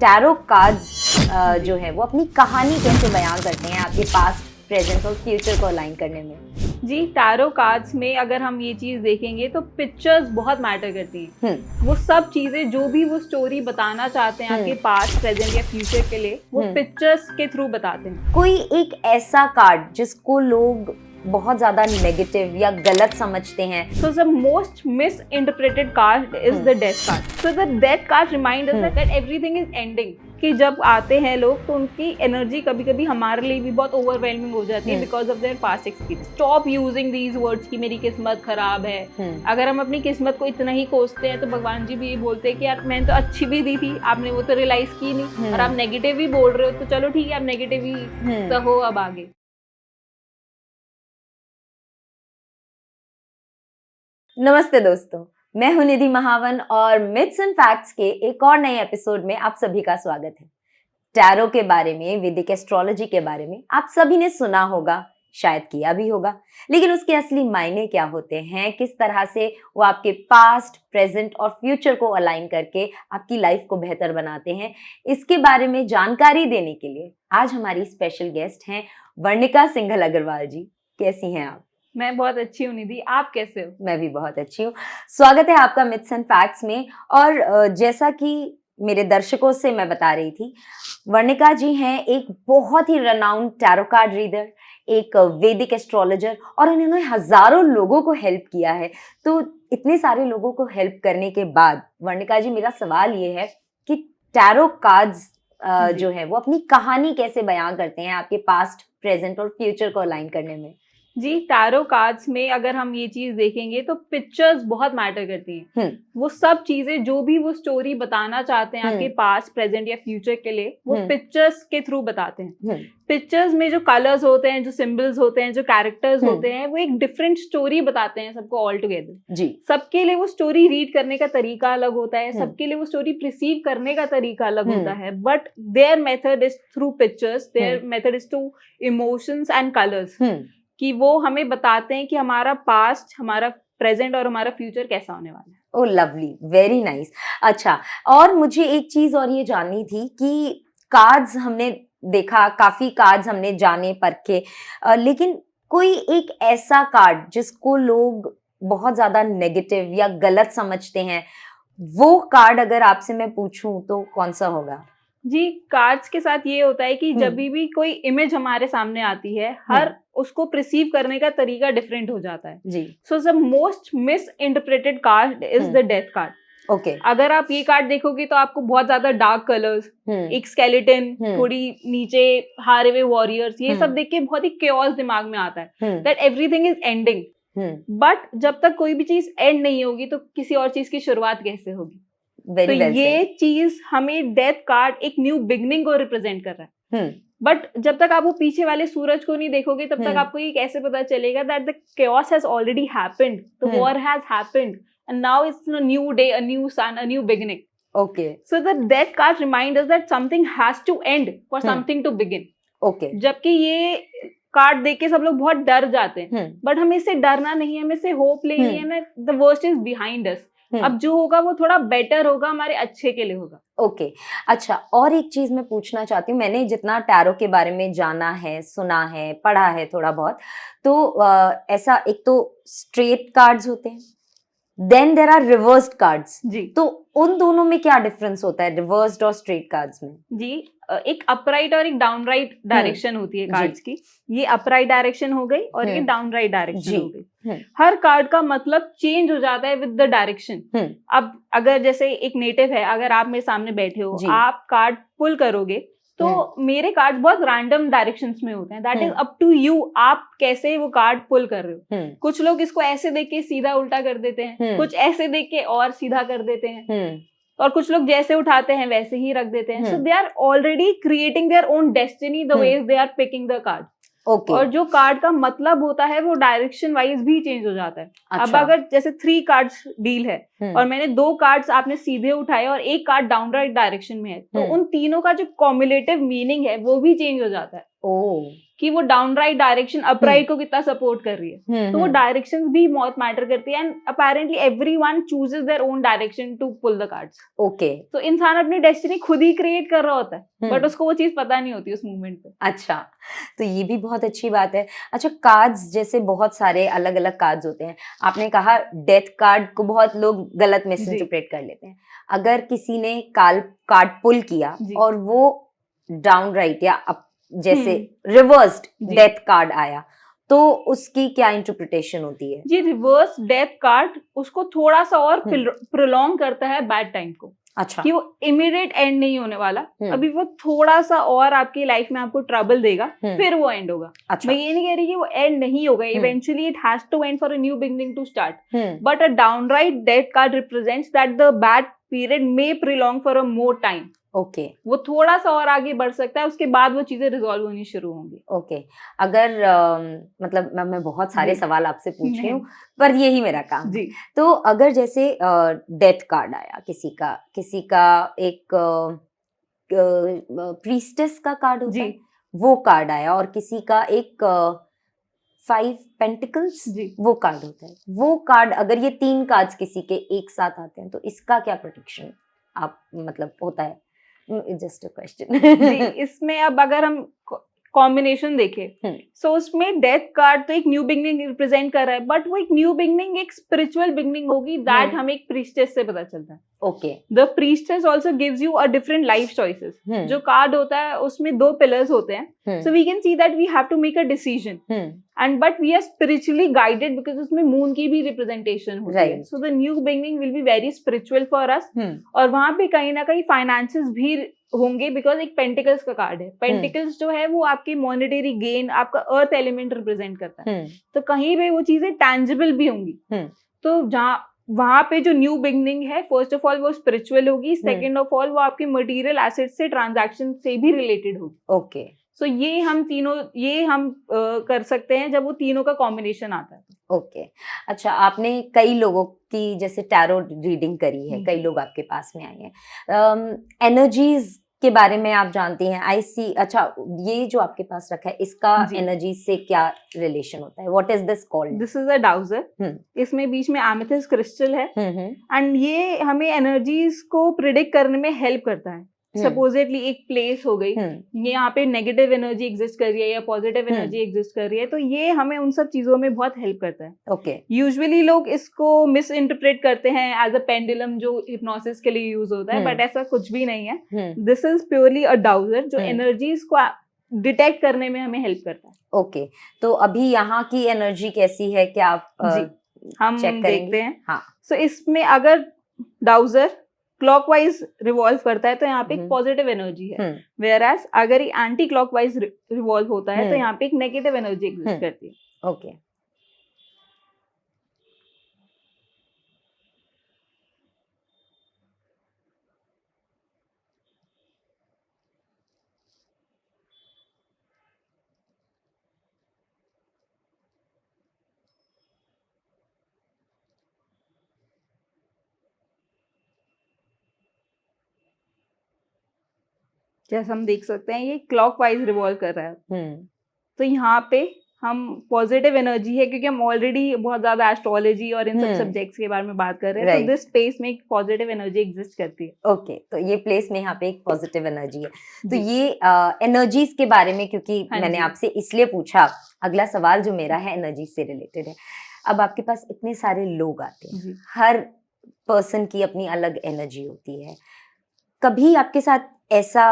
Tarot cards जो है वो अपनी कहानी कैसे बयां करते हैं आपके पास्ट, प्रेजेंट और फ्यूचर को अलाइन करने में? जी, टैरो कार्ड्स में अगर हम ये चीज देखेंगे तो पिक्चर्स बहुत मैटर करती हैं। वो सब चीजें जो भी वो स्टोरी बताना चाहते हैं आपके पास्ट, प्रेजेंट या फ्यूचर के लिए, वो पिक्चर्स के थ्रू बताते हैं। कोई एक ऐसा कार्ड जिसको लोग बहुत ज्यादा नेगेटिव या गलत समझते हैं? So the most misinterpreted card is the death card. So the death card reminds us that everything is ending. कि जब आते हैं लोग तो उनकी एनर्जी कभी कभी हमारे लिए भी बहुत ओवरवेलमिंग हो जाती है because of their past experience. Stop using these words कि मेरी किस्मत खराब है। अगर हम अपनी किस्मत को इतना ही कोसते हैं तो भगवान जी भी ये बोलते हैं कि यार मैंने तो अच्छी भी दी थी, आपने वो तो रियलाइज की नहीं और आप नेगेटिव ही बोल रहे हो, तो चलो ठीक है आप नेगेटिव ही सहो अब आगे। नमस्ते दोस्तों, मैं हूं निधि महावन और मिथ्स एंड फैक्ट्स के एक और नए एपिसोड में आप सभी का स्वागत है। टैरो के बारे में, वैदिक एस्ट्रोलॉजी के बारे में आप सभी ने सुना होगा, शायद किया भी होगा, लेकिन उसके असली मायने क्या होते हैं, किस तरह से वो आपके पास्ट, प्रेजेंट और फ्यूचर को अलाइन करके आपकी लाइफ को बेहतर बनाते हैं, इसके बारे में जानकारी देने के लिए आज हमारी स्पेशल गेस्ट हैं वर्णिका सिंघल अग्रवाल जी। कैसी हैं आप? मैं बहुत अच्छी हूँ निधि, आप कैसे हो? मैं भी बहुत अच्छी हूँ। स्वागत है आपका मिथ्स एंड फैक्ट्स में। और जैसा कि मेरे दर्शकों से मैं बता रही थी, वर्णिका जी हैं एक बहुत ही रनाउंड टैरो कार्ड रीडर, एक वैदिक एस्ट्रोलॉजर और उन्होंने हजारों लोगों को हेल्प किया है। तो इतने सारे लोगों को हेल्प करने के बाद वर्णिका जी, मेरा सवाल ये है कि टैरो कार्ड्स जो है वो अपनी कहानी कैसे बयां करते हैं आपके पास्ट, प्रेजेंट और फ्यूचर को अलाइन करने में? जी, टैरो कार्ड्स में अगर हम ये चीज देखेंगे तो पिक्चर्स बहुत मैटर करती हैं। वो सब चीजें जो भी वो स्टोरी बताना चाहते हैं आपके पास्ट, प्रेजेंट या फ्यूचर के लिए, वो पिक्चर्स के थ्रू बताते हैं। पिक्चर्स में जो कलर्स होते हैं, जो सिंबल्स होते हैं, जो कैरेक्टर्स होते हैं, वो एक डिफरेंट स्टोरी बताते हैं सबको ऑल टुगेदर। जी, सबके लिए वो स्टोरी रीड करने का तरीका अलग होता है, सबके लिए वो स्टोरी प्रिसीव करने का तरीका अलग होता है, but their method is through pictures, their method is to emotions and colours, कि वो हमें बताते हैं कि हमारा पास्ट, हमारा प्रेजेंट और हमारा फ्यूचर कैसा होने वाला है। ओह लवली, वेरी नाइस। अच्छा, और मुझे एक चीज और ये जाननी थी कि कार्ड्स हमने देखा, काफी कार्ड्स हमने जाने परखे, लेकिन कोई एक ऐसा कार्ड जिसको लोग बहुत ज्यादा नेगेटिव या गलत समझते हैं, वो कार्ड अगर आपसे मैं पूछूं तो कौन सा होगा? जी, कार्ड्स के साथ ये होता है कि जब भी कोई इमेज हमारे सामने आती है, हर उसको प्रिसीव करने का तरीका डिफरेंट हो जाता है। जी, so the most misinterpreted card is the death card. Okay. अगर आप ये कार्ड देखोगे तो आपको बहुत ज्यादा डार्क कलर्स, एक स्केलेटन, थोड़ी नीचे हारे हुए वॉरियर्स, ये सब देख के बहुत ही केओस दिमाग में आता है that everything is ending. But जब तक कोई भी चीज एंड नहीं होगी तो किसी और चीज की शुरुआत कैसे होगी? तो ये चीज हमें डेथ कार्ड एक न्यू बिगनिंग को रिप्रेजेंट कर रहा है। बट जब तक आप वो पीछे वाले सूरज को नहीं देखोगे तब तक आपको ये कैसे पता चलेगा that the chaos has already happened, the war has happened and now it's a new day, a new sun, a new beginning. Okay. So the death card reminds us that something has to end for something to begin. Okay. जबकि ये card देख के सब लोग बहुत डर जाते हैं, बट हमें इससे डरना नहीं है, हमें इससे होप लेनी है ना, the worst is behind us. अब जो होगा वो थोड़ा बेटर होगा, हमारे अच्छे के लिए होगा। ओके, अच्छा, और एक चीज मैं पूछना चाहती हूँ। मैंने जितना टैरो के बारे में जाना है, सुना है, पढ़ा है थोड़ा बहुत, तो ऐसा एक तो स्ट्रेट कार्ड्स होते हैं, then there are reversed cards. जी, तो उन दोनों में क्या डिफरेंस होता है, रिवर्स्ड और स्ट्रेट कार्ड्स में? जी, एक अपराइट और एक डाउनराइट डायरेक्शन होती है कार्ड्स की। ये अपराइट डायरेक्शन हो गई और ये डाउनराइट डायरेक्शन हो गई। हर कार्ड का मतलब चेंज हो जाता है विद द डायरेक्शन। अब अगर जैसे एक नेटिव है, अगर आप मेरे सामने बैठे हो, आप कार्ड पुल करोगे तो मेरे कार्ड बहुत रैंडम डायरेक्शंस में होते हैं, that is up to you, आप कैसे वो कार्ड पुल कर रहे हो। कुछ लोग इसको ऐसे देख के सीधा उल्टा कर देते हैं, कुछ ऐसे देख के और सीधा कर देते हैं, और कुछ लोग जैसे उठाते हैं वैसे ही रख देते हैं। So they are already creating their own destiny the ways they are picking the card. और जो कार्ड का मतलब होता है वो डायरेक्शन वाइज भी चेंज हो जाता है। अच्छा। अब अगर जैसे 3 कार्ड्स डील है और मैंने 2 कार्ड्स आपने सीधे उठाए और एक कार्ड डाउन राइट डायरेक्शन में है, तो उन तीनों का जो कॉम्युलेटिव मीनिंग है वो भी चेंज हो जाता है। कि वो डाउन राइट डायरेक्शन अपराइट को कितना सपोर्ट कर रही है। तो वो डायरेक्शंस भी बहुत मैटर करती है, and apparently everyone chooses their own direction to pull the cards. Okay, तो इंसान अपनी डेस्टिनी खुद ही क्रिएट कर रहा होता है, बट उसको वो चीज पता नहीं होती उस मोमेंट पे। अच्छा, तो ये भी बहुत अच्छी बात है। अच्छा, कार्ड्स जैसे बहुत सारे अलग अलग कार्ड्स होते हैं, आपने कहा डेथ कार्ड को बहुत लोग गलत मिस इंटरप्रेट कर लेते हैं। अगर किसी ने कार्ड पुल किया और वो डाउन राइट या जैसे रिवर्स्ड डेथ कार्ड आया, तो उसकी क्या इंटरप्रिटेशन होती है? जी, रिवर्स डेथ कार्ड उसको थोड़ा सा और प्रोलॉन्ग करता है बैड टाइम को। अच्छा, कि वो इमीडिएट एंड नहीं होने वाला, अभी वो थोड़ा सा और आपकी लाइफ में आपको ट्रबल देगा, फिर वो एंड होगा। अच्छा, मैं ये नहीं कह रही कि वो एंड नहीं होगा, eventually it has to end for a new beginning to start, but a downright death card represents that the bad period may prolong for a more time. Okay, वो थोड़ा सा और आगे बढ़ सकता है, उसके बाद वो चीजें रिजॉल्व होनी शुरू होंगी। ओके, अगर मतलब मैं बहुत सारे सवाल आपसे पूछ रही हूँ, पर यही मेरा काम है। तो अगर जैसे डेथ कार्ड आया किसी का एक प्रीस्टेस का कार्ड होता है, वो कार्ड आया, और किसी का एक 5 पेंटिकल्स वो कार्ड होता है, वो कार्ड, अगर ये 3 कार्ड्स किसी के एक साथ आते हैं, तो इसका क्या प्रोटेक्शन आप मतलब होता है? Just a question. इसमें अब अगर हम कॉम्बिनेशन देखें, सो उसमें डेथ कार्ड तो एक न्यू बिगनिंग रिप्रेजेंट कर रहा है, बट वो एक न्यू बिगनिंग एक स्पिरिचुअल बिगनिंग होगी, दैट हमें एक प्रीस्टेस से पता चलता है। Okay, the priestess also gives you a different life choices. जो कार्ड होता है उसमें 2 पिलर्स होते हैं, so we can see that we have to make a decision, and but we are spiritually guided because उसमें मून की भी representation होती है। So the new beginning will be very spiritual for us, और वहां पे कहीं ना कहीं फाइनेंसेस भी होंगे, बिकॉज एक पेंटिकल्स का कार्ड है। पेंटिकल्स जो है वो आपकी मॉनेटरी गेन, आपका अर्थ एलिमेंट रिप्रेजेंट करता है, तो कहीं पे वो चीजें टैंजिबल भी होंगी। तो जहाँ वहां पे जो न्यू बिगनिंग है, फर्स्ट ऑफ ऑल वो स्पिरिचुअल होगी, सेकंड ऑफ ऑल वो आपके मटेरियल एसेट से, ट्रांजैक्शन से भी रिलेटेड होगी। ओके, सो ये हम कर सकते हैं जब वो तीनों का कॉम्बिनेशन आता है। ओके, अच्छा, आपने कई लोगों की जैसे टैरो रीडिंग करी है, कई लोग आपके पास में आए हैं, एनर्जीज के बारे में आप जानती हैं, आई सी। अच्छा, ये जो आपके पास रखा है, इसका एनर्जी से क्या रिलेशन होता है? What is this called? This is a dowser. इसमें बीच में एमेथिस्ट क्रिस्टल है, एंड ये हमें एनर्जीज को प्रिडिक्ट करने में हेल्प करता है। सपोजेटली एक प्लेस हो गई, ये यहाँ पे नेगेटिव एनर्जी एग्जिस्ट कर रही है या पॉजिटिव एनर्जी एग्जिस्ट कर रही है, तो ये हमें उन सब चीजों में बहुत हेल्प करता है। ओके, यूजुअली लोग इसको मिस इंटरप्रेट करते हैं एज अ पेंडुलम जो हिप्नोसिस के लिए यूज होता है, बट ऐसा कुछ भी नहीं है। This is purely a dowser जो एनर्जीज को डिटेक्ट करने में हमें हेल्प करता है। ओके, तो अभी यहाँ की एनर्जी कैसी है, क्या आप हम चेक देखते हैं? हाँ, सो इसमें अगर डाउजर क्लॉकवाइज रिवॉल्व करता है तो यहाँ पे एक पॉजिटिव एनर्जी है, वेयर एज अगर ये एंटी क्लॉकवाइज रिवॉल्व होता है तो यहाँ पे एक नेगेटिव एनर्जी एग्जिस्ट करती है। ओके, जैसे हम देख सकते हैं ये क्लॉकवाइज रिवॉल्व कर रहा है, तो यहाँ पे हम पॉजिटिव एनर्जी है, क्योंकि हम ऑलरेडी बहुत ज्यादा एस्ट्रोलॉजी और इन सब सब्जेक्ट्स के बारे में बात कर रहे हैं, तो दिस स्पेस में एक पॉजिटिव एनर्जी एग्जिस्ट करती है। ओके, तो ये प्लेस में यहाँ पे एक पॉजिटिव एनर्जी है। तो ये एनर्जीज के बारे में, क्योंकि मैंने आपसे इसलिए पूछा, अगला सवाल जो मेरा है एनर्जी से रिलेटेड है। अब आपके पास इतने सारे लोग आते हैं, हर पर्सन की अपनी अलग एनर्जी होती है। कभी आपके साथ ऐसा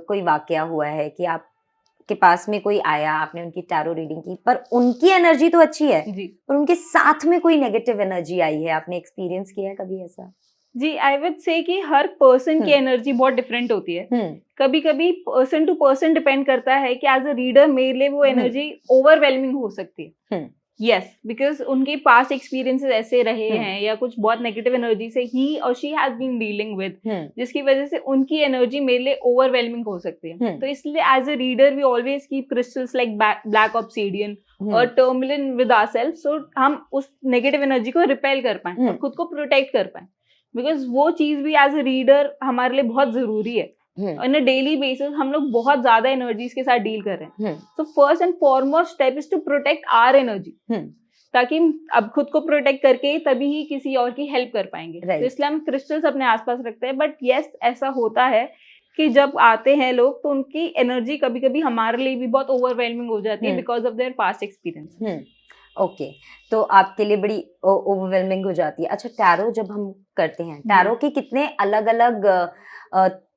कोई वाकया हुआ है कि आप के पास में कोई आया, आपने उनकी टैरो रीडिंग की, पर उनकी एनर्जी तो अच्छी है, पर उनके साथ में कोई नेगेटिव एनर्जी आई है? आपने एक्सपीरियंस किया है कभी ऐसा? जी, आई वुड से कि हर पर्सन की एनर्जी बहुत डिफरेंट होती है। कभी कभी पर्सन टू पर्सन डिपेंड करता है कि एज अ रीडर मेरे लिए वो एनर्जी ओवरवेलमिंग हो सकती है। यस, बिकॉज उनके पास्ट एक्सपीरियंसेस ऐसे रहे हैं या कुछ बहुत नेगेटिव एनर्जी से ही और she has been dealing with, जिसकी वजह से उनकी एनर्जी मेरे लिए ओवरवेलमिंग हो सकती है। तो इसलिए as a reader we always keep crystals like black obsidian और टर्मलिन विद आवरसेल्फ, सो हम उस नेगेटिव एनर्जी को रिपेल कर पाए और खुद को प्रोटेक्ट कर पाए, बिकॉज वो चीज भी एज अ रीडर हमारे लिए बहुत जरूरी है। ऑन अ डेली बेसिस हम लोग बहुत ज्यादा एनर्जीज के साथ डील कर रहे हैं. So first and foremost step is to protect our energy, ताकि अब खुद को प्रोटेक्ट करके तभी ही किसी और की हेल्प कर पाएंगे. तो इसलिए हम क्रिस्टल्स अपने आसपास रखते हैं. बट यस, ऐसा होता है कि जब आते हैं लोग तो उनकी एनर्जी कभी कभी हमारे लिए भी बहुत ओवरवेलमिंग हो जाती है because of their past experience. Okay, तो आपके लिए बड़ी ओवरवेलमिंग हो जाती है. अच्छा, टैरो जब हम करते हैं, टैरो के कितने अलग अलग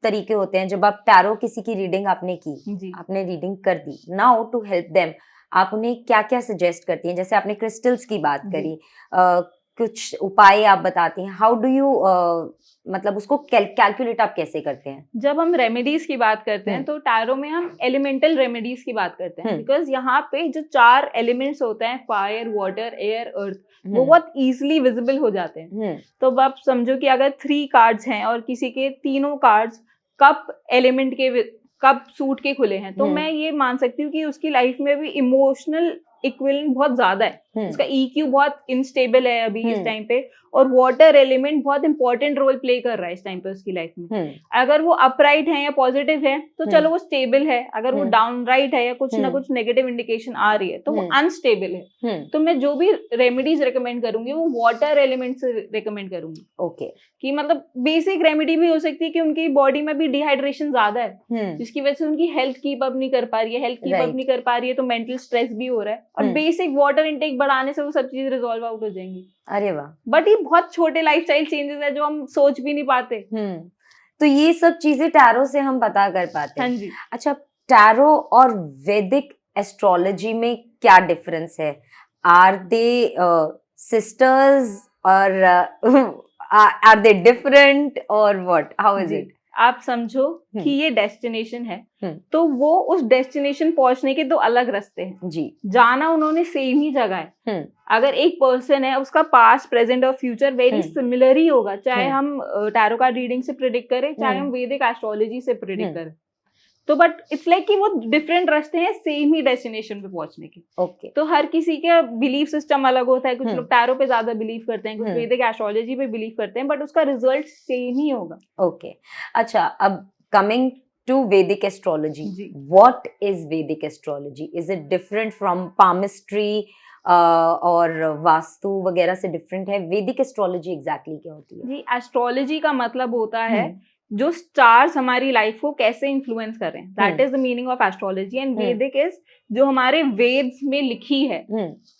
तरीके होते हैं. जब आप टैरो किसी की रीडिंग आपने की, आपने रीडिंग कर दी, नाउ टू हेल्प देम आप उन्हें क्या क्या सजेस्ट करती हैं? जैसे आपने क्रिस्टल्स की बात करी, कुछ उपाय आप बताती हैं. हाउ डू यू मतलब उसको कैलकुलेट आप कैसे करते हैं? जब हम रेमेडीज की बात करते हैं तो टैरो में हम एलिमेंटल रेमेडीज की बात करते हैं, बिकॉज यहाँ पे जो 4 एलिमेंट्स होते हैं, फायर, वाटर, एयर, अर्थ, वो बहुत इजीली विजिबल हो जाते हैं. तो अब आप समझो कि अगर 3 कार्ड्स हैं और किसी के तीनों कार्ड्स कप एलिमेंट के, कप सूट के खुले हैं, तो मैं ये मान सकती हूँ कि उसकी लाइफ में भी इमोशनल इक्विवेलेंट बहुत ज्यादा है. उसका EQ बहुत इनस्टेबल है अभी इस टाइम पे, और वाटर एलिमेंट बहुत इंपॉर्टेंट रोल प्ले कर रहा है इस टाइम पे उसकी लाइफ में. अगर वो अपराइट है या पॉजिटिव है तो चलो वो स्टेबल है. अगर वो डाउन राइट है या कुछ ना कुछ नेगेटिव इंडिकेशन आ रही है तो वो अनस्टेबल है. तो मैं जो भी रेमेडीज रिकमेंड करूंगी वो वाटर एलिमेंट से रिकमेंड करूंगी. ओके, कि मतलब बेसिक रेमेडी भी हो सकती है कि उनकी बॉडी में भी डिहाइड्रेशन ज्यादा है, जिसकी वजह से उनकी हेल्थ कीप अप नहीं कर पा रही है. हेल्थ कीप अप नहीं कर पा रही है तो मेंटल स्ट्रेस भी हो रहा है, और बेसिक वाटर इंटेक बढ़ाने से वो सब चीजें रिजॉल्व आउट हो जाएंगी. अरे वाह. बट ये बहुत छोटे लाइफस्टाइल चेंजेस है जो हम सोच भी नहीं पाते. तो ये सब चीजें टैरो से हम पता कर पाते हैं. हाँ जी. अच्छा, टैरो और वैदिक एस्ट्रोलॉजी में क्या डिफरेंस है? आर दे सिस्टर्स और आर दे डिफरेंट और व्हाट, हाउ इज इट? आप समझो कि ये डेस्टिनेशन है, तो वो उस डेस्टिनेशन पहुंचने के 2 अलग रास्ते हैं जी. जाना उन्होंने सेम ही जगह है. अगर एक पर्सन है, उसका पास्ट, प्रेजेंट और फ्यूचर वेरी सिमिलर ही होगा, चाहे हम टैरो कार्ड रीडिंग से प्रेडिक्ट करें, चाहे हम वैदिक एस्ट्रोलॉजी से प्रेडिक्ट करें. तो बट इट्स लाइक कि वो डिफरेंट रास्ते हैं सेम ही डेस्टिनेशन पे पहुंचने के. ओके. तो हर किसी का बिलीफ सिस्टम अलग होता है. कुछ लोग टैरो पे ज्यादा बिलीव करते हैं, कुछ वैदिक एस्ट्रोलॉजी पे बिलीव करते हैं, बट उसका रिजल्ट सेम ही होगा. ओके. अच्छा, अब कमिंग टू वैदिक एस्ट्रोलॉजी, व्हाट इज वैदिक astrology? Is it different from palmistry और वास्तु वगैरह से डिफरेंट है? वैदिक एस्ट्रोलॉजी एग्जैक्टली क्या होती है? जी, एस्ट्रोलॉजी का मतलब होता है जो स्टार्स हमारी लाइफ को कैसे इन्फ्लुएंस कर रहे हैं. That is the meaning of astrology. And वैदिक इज जो हमारे वेद में लिखी है,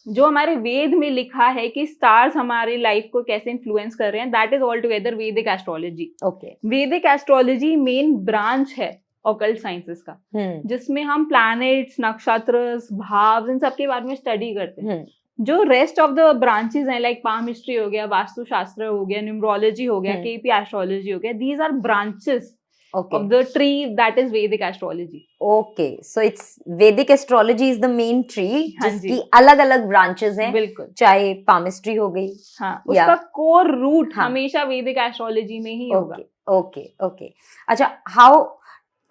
जो हमारे वेद में लिखा है कि स्टार्स हमारी लाइफ को कैसे इन्फ्लुएंस कर रहे हैं, दैट इज ऑल टुगेदर वैदिक एस्ट्रोलॉजी. ओके. वैदिक एस्ट्रोलॉजी मेन ब्रांच है ऑकल्ट साइंसेस का, जिसमें हम प्लैनेट्स, नक्षत्र, भाव, इन सब के बारे में स्टडी करते हैं. जो रेस्ट ऑफ द ब्रांचेस हैं, लाइक पाम हिस्ट्री हो गया, वास्तुशास्त्र हो गया, न्यूमरोलॉजी हो गया, केपी एस्ट्रोलॉजी हो गया, these are branches of the tree that is Vedic astrology. Okay, so it's Vedic astrology is the main tree जिसकी अलग अलग ब्रांचेस हैं. बिल्कुल. चाहे पामिस्ट्री हो गई, हाँ, उसका कोर रूट हमेशा वैदिक एस्ट्रोलॉजी में ही होगा. ओके. ओके. अच्छा, हाउ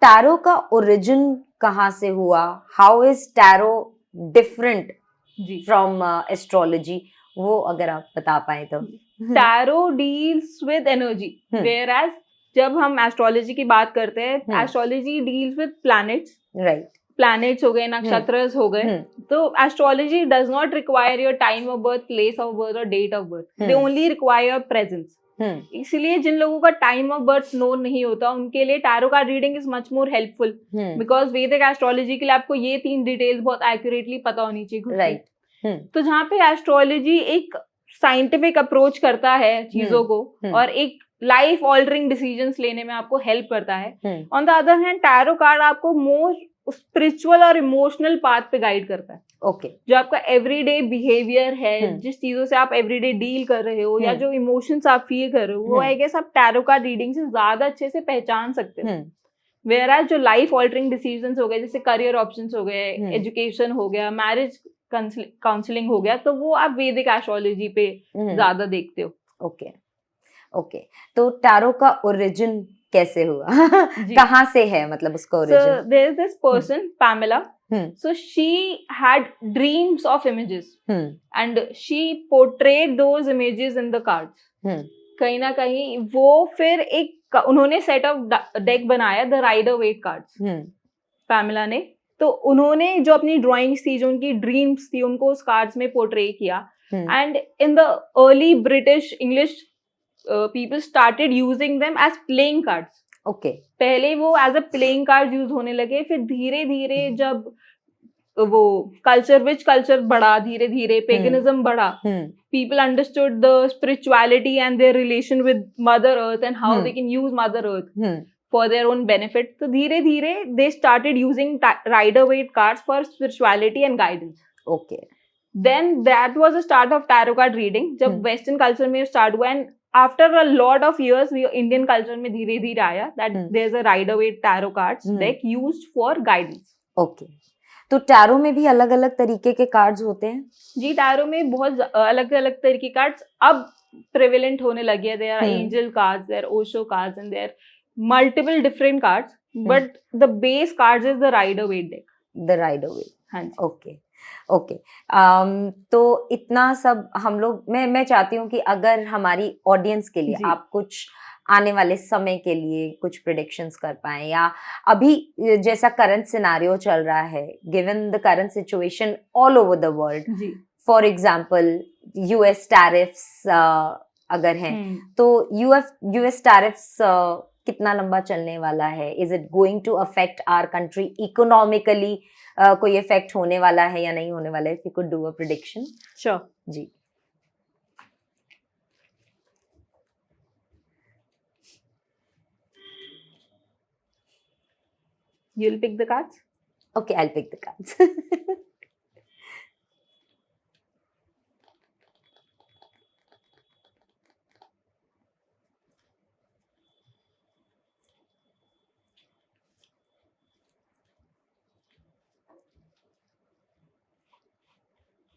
टैरो का ओरिजिन कहाँ से हुआ? How is tarot different from astrology? वो अगर आप बता पाए तो. Tarot deals with energy, whereas जब हम एस्ट्रोलॉजी की बात करते हैं, astrology deals with planets. Right. Planets हो गए, नक्षत्र हो गए. तो astrology does not require your time of birth, place of birth और date of birth. They only require your presence. इसलिए जिन लोगों का टाइम ऑफ बर्थ नोन नहीं होता, उनके लिए tarot card reading is much more helpful, because वैदिक astrology के लिए आपको ये 3 डिटेल्स बहुत एक्यूरेटली पता होनी चाहिए. राइट. तो जहाँ पे एस्ट्रोलॉजी एक साइंटिफिक अप्रोच करता है चीजों को, और एक लाइफ ऑल्टरिंग डिसीजंस लेने में आपको हेल्प करता है. On the other hand tarot card आपको मोर स्पिरिचुअल और इमोशनल पाथ पे गाइड करता है. ओके. जो आपका एवरीडे बिहेवियर है, जिस चीजों से आप एवरीडे डील कर रहे हो, या जो इमोशंस आप फील कर रहे हो, वो आई गेस आप टैरो कार्ड रीडिंग से ज्यादा अच्छे से पहचान सकते हो. वेयर जो लाइफ ऑल्टरिंग डिसीजंस हो गए, जैसे करियर ऑप्शंस हो गए, एजुकेशन हो गया, मैरिज काउंसलिंग हो गया, तो वो आप वैदिक एस्ट्रोलॉजी पे ज्यादा देखते हो. ओके. ओके. तो टैरो का ओरिजिन कैसे हुआ? कहाँ से है, मतलब उसका origin? So there is this person, Pamela. So she had dreams of images, and she portrayed those images in the cards. कहीं ना कहीं वो फिर एक उन्होंने सेट ऑफ डेक बनाया द राइडर वेट कार्ड्स, पैमिला ने। तो उन्होंने जो अपनी ड्राइंग्स थी, जो उनकी ड्रीम्स थी, उनको उस कार्ड्स में पोर्ट्रे किया। And in the early British English people started using them as playing cards. Okay, पहले वो as a playing card use होने लगे, फिर धीरे धीरे जब वो कल्चर बढ़ा, धीरे धीरे पेगनिज्म बढ़ा, people understood the spirituality and their relation with Mother Earth and how they can use Mother Earth for their own benefit. So धीरे धीरे they started using rider weight cards for spirituality and guidance. Okay. Then that was the start of tarot card reading, जब Western culture में start हुआ, and after a lot of years we Indian culture में धीरे धीरे आया that there's a rider weight tarot cards deck used for guidance. Okay. तो tarot में भी अलग अलग तरीके के कार्ड्स होते हैं? जी, टैरो में बहुत अलग अलग तरीके के कार्ड्स अब प्रेवलेंट होने लगे हैं। There are angel cards, there Osho cards and there multiple different cards, but the base cards is the Rider Waite deck. The Rider Waite, हाँ जी। Okay okay. तो इतना सब हम लोग, मैं चाहती हूँ कि अगर हमारी ऑडियंस के लिए आप कुछ आने वाले समय के लिए कुछ प्रेडिक्शंस कर पाए, या अभी जैसा करंट सिनारियो चल रहा है, given the current situation all over the world, for example US tariffs अगर हैं, तो यूएस टैरिफ्स कितना लंबा चलने वाला है? Is it going to affect our country economically? कोई इफेक्ट होने वाला है या नहीं होने वाला है? If you could do a prediction. Sure जी। You'll pick the cards? Okay, I'll pick the cards.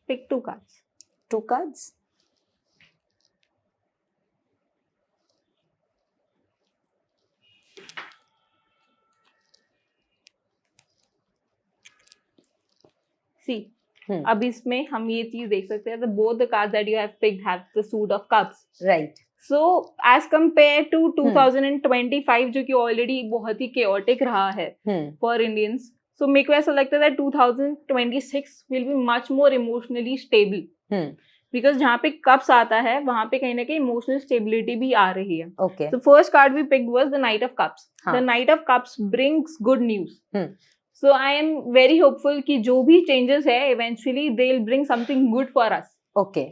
Pick 2 cards. 2 cards? See, अब इसमें हम ये चीज देख सकते हैं, both the cards that you have picked have the suit of cups. Right. So as compared to 2025 जो कि already बहुत ही chaotic रहा है for Indians, so मेरे को ऐसा लगता है that 2026 will be much more emotionally stable. Because जहाँ पे कप्स आता है वहाँ पे कहीं ना कहीं इमोशनल स्टेबिलिटी भी आ रही है। Okay. So first card we picked was the Knight of Cups. The Knight of Cups brings good news. So I am very hopeful कि जो भी changes है eventually they'll bring something good for us. Okay.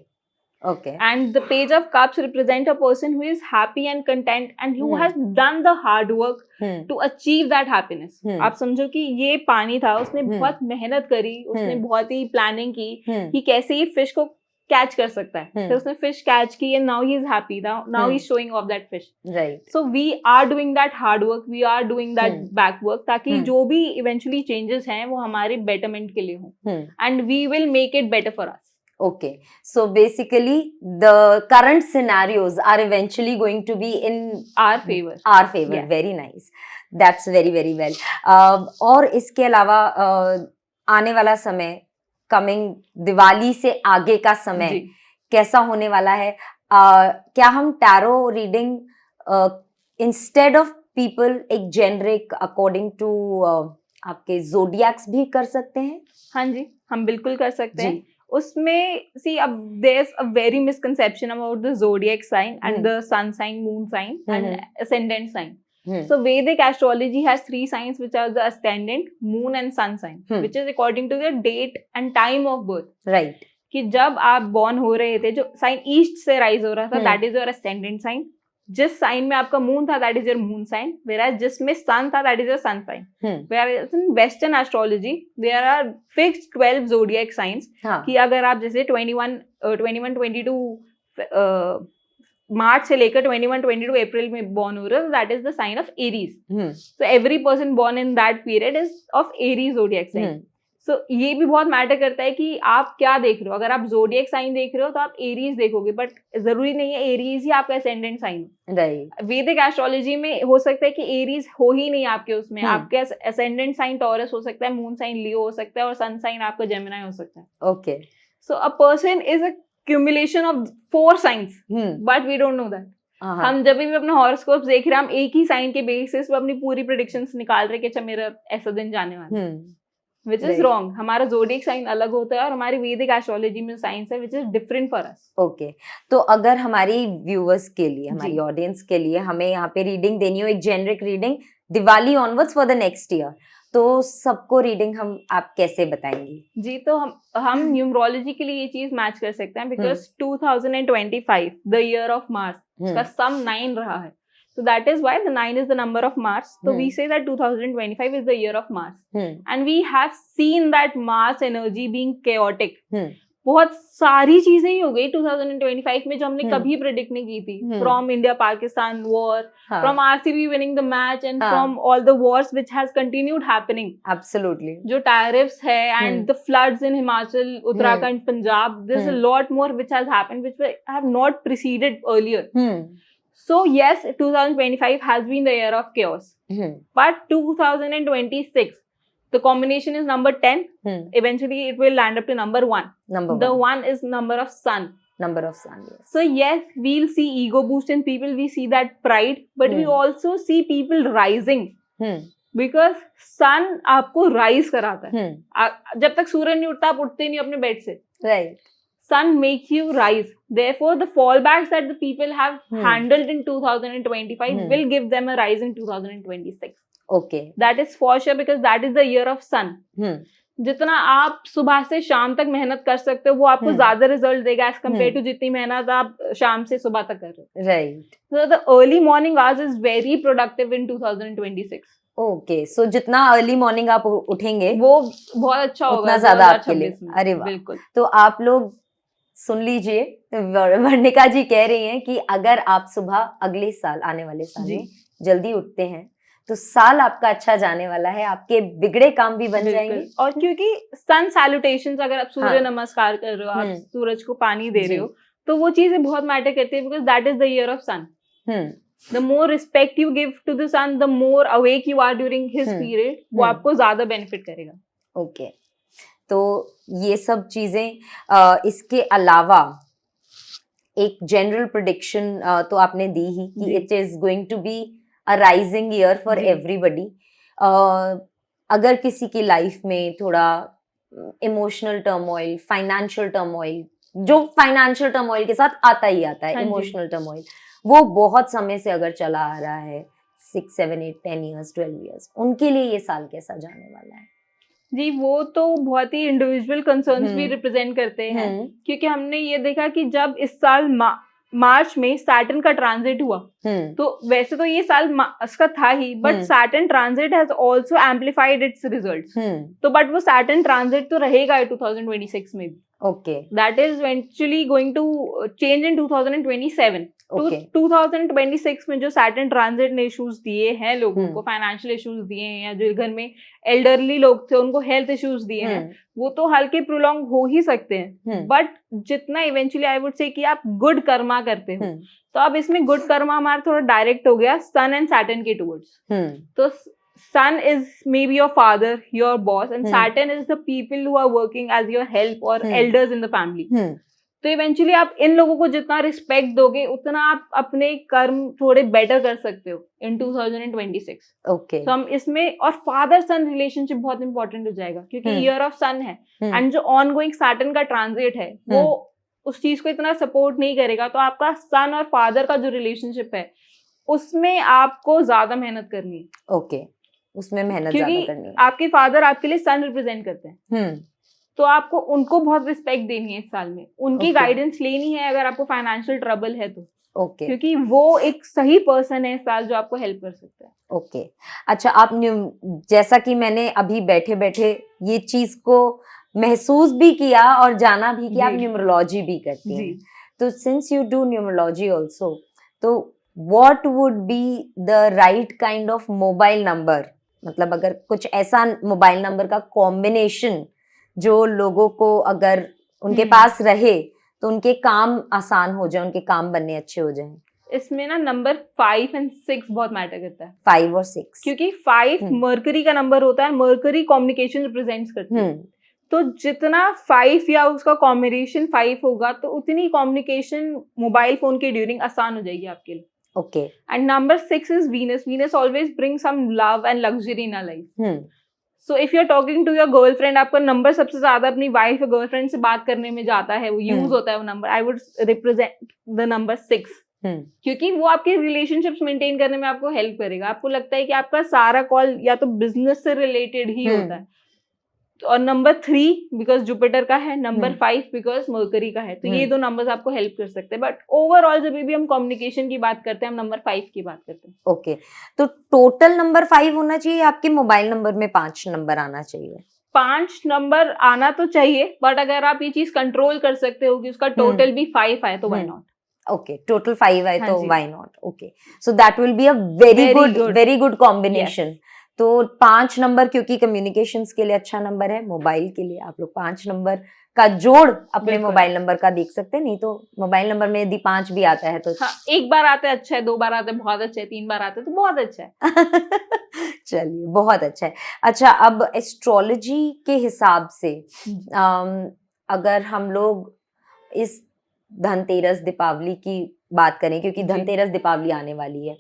Okay. And the Page of Cups represent a person who is happy and content and who has done the hard work to achieve that happiness. आप समझो कि ये पानी था, उसने बहुत मेहनत करी, उसने बहुत ही प्लानिंग की कि कैसे ये फिश को कैच कर सकता है, फिर उसने फिश कैच की and now he is happy, now he's showing off that fish. Right. So we are doing that hard work, we are doing that back work, ताकि जो भी eventually changes हैं वो हमारे betterment के लिए हों, and we will make it better for us. Okay, so basically the current scenarios are eventually going to be in our favor. Our favor. Yes. Very nice. That's very very well. और इसके अलावा आने वाला समय, coming Diwali से आगे का समय कैसा होने वाला है? क्या हम tarot reading instead of people एक जेनरिक अकॉर्डिंग टू आपके ज़ोडिएक्स भी कर सकते हैं? हाँ जी, हम बिल्कुल कर सकते हैं। उसमें see अब there's a very misconception about the zodiac sign and the sun sign, moon sign and ascendant sign. So Vedic astrology has 3 signs which are the ascendant, moon and sun sign, which is according to the date and time of birth. Right. कि जब आप born हो रहे थे, जो sign east से rise हो रहा था, that is your ascendant sign. जिस sign में आपका moon था, that is your moon sign. Whereas जिसमें sun था, that is your sun sign. Whereas in Western astrology, there are fixed 12 zodiac signs. कि अगर आप जैसे 22 मार्च से लेकर 21-22 अप्रैल में बॉर्न हो रहे हो, that is the sign of Aries. So every person born in that period is of Aries zodiac sign. So ये भी बहुत मैटर करता है कि आप क्या देख रहे हो. अगर आप ज़ोडिएक साइन देख रहे हो तो आप एरीज देखोगे, बट जरूरी नहीं है एरीज ही आपका असेंडेंट साइन. राइट. वैदिक एस्ट्रोलॉजी में हो सकता है कि एरीज हो ही नहीं आपके उसमें. आपके असेंडेंट साइन टॉरस हो सकता है, मून साइन लियो हो सकता है और सन साइन आपका जेमिनी हो सकता है. Okay. So a person is a accumulation of 4 signs, but we don't know that. हम जब भी अपने हॉरोस्कोप देख रहे हैं, हम एक ही साइन के बेसिस पे अपनी पूरी प्रेडिक्शंस निकाल रहे हैं कि अच्छा मेरा ऐसा दिन जाने वाला है, विच इज रॉन्ग। हमारा जोडिएक साइन अलग होता है और हमारी वैदिक एस्ट्रोलॉजी में साइंस है which is different for us. Okay, तो अगर हमारी व्यूअर्स के लिए, हमारी ऑडियंस के लिए हमें यहाँ पे रीडिंग देनी हो, एक generic reading Diwali onwards for the next year, तो सबको रीडिंग आप कैसे बताएंगी? जी, तो हम न्यूमरोलॉजी के लिए ये चीज मैच कर सकते हैं because 2025 the year of Mars, उसका सम 9 रहा है, so that is why the 9 is the number of Mars. So we say that 2025 is the year of Mars. And we have seen that Mars energy being chaotic. बहुत सारी चीजें ही हो गई 2025 में जो हमने कभी प्रेडिक्ट नहीं की थी, from India Pakistan war, from RCB winning the match and from all the wars which has continued happening. Absolutely, जो टैरिफ्स है and the floods in Himachal, Uttarakhand, Punjab, there is a lot more which has happened which have not preceded earlier. So yes, 2025 has been the year of chaos. But 2026, the combination is number 10. Eventually, it will land up to number 1. The 1 is number of sun. Number of sun. Yes. So yes, we'll see ego boost in people. We see that pride, but we also see people rising. Because sun आपको rise कराता है. जब तक सूरज नहीं उठता, आप उठते नहीं अपने बेड से. Right. Sun makes you rise. Therefore, the fallbacks that the people have handled in 2025 will give them a rise in 2026. Okay. That is for sure because that is the year of sun. जितना आप सुबह से शाम तक मेहनत कर सकते हो वो आपको ज्यादा रिजल्ट देगा एज कम्पेयर टू जितनी मेहनत आप शाम से सुबह तक कर रहे हो। Right. So the early morning hours is very productive in 2026. Okay, सो जितना अर्ली मॉर्निंग आप उठेंगे वो बहुत अच्छा होगा, उतना ज्यादा आपके लिए। अरे वाह, बिल्कुल। तो आप लोग सुन लीजिए, वर्णिका जी कह रही हैं कि अगर आप सुबह अगले साल, आने वाले साल में जल्दी उठते हैं तो साल आपका अच्छा जाने वाला है, आपके बिगड़े काम भी बन जाएंगे। और क्योंकि सन सैल्यूटेशंस, अगर आप सूर्य नमस्कार कर रहे हो, आप सूरज को पानी दे रहे हो, तो वो चीजें बहुत मैटर करती है because that is the year of sun. The more respect you give to the sun, the more awake you are during his period, वो आपको ज्यादा बेनिफिट करेगा। ओके, तो ये सब चीजें, इसके अलावा एक जनरल प्रेडिक्शन तो आपने दी ही कि it is going to be a rising year for everybody. अगर किसी की लाइफ में थोड़ा इमोशनल टर्मोइल, फाइनेंशियल टर्मोइल, जो फाइनेंशियल टर्मोइल के साथ आता ही आता है, इमोशनल टर्मोइल, वो बहुत समय से अगर चला आ रहा है, 6, 7, 8, 10 years, 12 years, उनके लिए ये साल कैसा जाने वाला है? जी, वो तो बहुत ही इंडिविजुअल कंसर्न्स भी रिप्रेजेंट करते हैं, क्योंकि हमने ये देखा कि जब इस साल मार्च में सैटर्न का ट्रांजिट हुआ, तो वैसे तो ये साल उसका था ही, but Saturn transit has also amplified its results. तो बट वो सैटर्न ट्रांजिट तो रहेगा 2026 में भी। Okay, that is eventually going to change in 2027। Okay. 2026 में जो सैटर्न ट्रांजिट ने इश्यूज दिए हैं लोगों को, फाइनेंशियल इश्यूज दिए हैं, या जो घर में एल्डरली लोग थे उनको हेल्थ इश्यूज दिए हैं, वो तो हल्के प्रोलॉन्ग हो ही सकते हैं। बट जितना इवेंचुअली आई वुड से कि आप गुड कर्मा करते हो, तो अब इसमें गुड कर्मा हमारा थोड़ा डायरेक्ट हो गया सन एंड सैटर्न के टुवर्ड्स। तो Sun is maybe your father, your boss, and Saturn is the people who are working as your help or elders in the family. तो इवेंचुअली आप इन लोगों को जितना रिस्पेक्ट दोगे उतना आप अपने कर्म थोड़े बेटर कर सकते हो इन 2026। ओके, तो हम इसमें, और फादर सन रिलेशनशिप बहुत इंपॉर्टेंट हो जाएगा क्योंकि ईयर ऑफ सन है, एंड जो ऑन गोइंग सैटर्न का ट्रांजिट है वो उस चीज को इतना सपोर्ट नहीं करेगा। तो आपका सन और फादर का जो रिलेशनशिप है उसमें आपको ज्यादा मेहनत करनी है। ओके, उसमें मेहनत ज्यादा करनी है। आपके फादर आपके लिए सन रिप्रेजेंट करते हैं, तो आपको उनको बहुत रिस्पेक्ट देनी है इस साल में, उनकी गाइडेंस लेनी है अगर आपको फाइनेंशियल ट्रबल है तो। ओके, क्योंकि वो एक सही पर्सन है इस साल जो आपको हेल्प कर सकता है। ओके, अच्छा, आप जैसा कि मैंने अभी बैठे बैठे ये चीज को महसूस भी किया और जाना भी कि आप न्यूमरोलॉजी भी करती हैं, तो since you do numerology also, तो what would be the right kind of mobile number, मतलब अगर कुछ ऐसा मोबाइल नंबर का कॉम्बिनेशन जो लोगों को अगर उनके पास रहे तो उनके काम आसान हो जाए, उनके काम बनने अच्छे हो जाएं? इसमें ना नंबर 5 और 6 बहुत मैटर करता है। 5 और 6 क्योंकि 5 मर्करी का नंबर होता है, मर्करी कम्युनिकेशन रिप्रेजेंट्स करती है। तो जितना 5 या उसका कॉम्बिनेशन 5 होगा तो उतनी कम्युनिकेशन मोबाइल फोन के ड्यूरिंग आसान हो जाएगी आपके लिए. Okay. And number 6 is Venus. Venus always bring some love and luxury in life. So if you are talking to your girlfriend, आपका नंबर सबसे ज्यादा अपनी वाइफ या गर्लफ्रेंड से बात करने में जाता है, वो यूज होता है वो number. I would represent the number 6, क्योंकि वो आपके रिलेशनशिप्स मेंटेन करने में आपको हेल्प करेगा. आपको लगता है कि आपका सारा कॉल या तो बिजनेस से रिलेटेड ही होता है. और नंबर 3 बिकॉज जुपिटर का है, नंबर 5 बिकॉज मर्करी का है. तो ये दो नंबर्स आपको हेल्प कर सकते हैं. बट ओवरऑल जब भी हम कम्युनिकेशन की बात करते हैं, हम नंबर 5 की बात करते हैं. ओके. तो टोटल नंबर 5 होना चाहिए, आपके मोबाइल नंबर में 5 नंबर आना चाहिए? 5 नंबर आना तो चाहिए, बट अगर आप ये चीज कंट्रोल कर सकते हो कि उसका टोटल भी 5 आए तो व्हाई नॉट. ओके, टोटल 5 आए हाँ तो जी. Why not. Okay, so that will be a very good combination. तो 5 नंबर क्योंकि कम्युनिकेशंस के लिए अच्छा नंबर है, मोबाइल के लिए आप लोग 5 नंबर का जोड़ अपने मोबाइल नंबर का देख सकते हैं. नहीं तो मोबाइल नंबर में यदि 5 भी आता है तो हाँ, एक बार आता है अच्छा है, 2 बार आता है बहुत अच्छा है, 3 बार आता है तो बहुत अच्छा है. चलिए, बहुत अच्छा है. अच्छा, अब एस्ट्रोलॉजी के हिसाब से अगर हम लोग इस धनतेरस दीपावली की बात करें, क्योंकि धनतेरस दीपावली आने वाली है,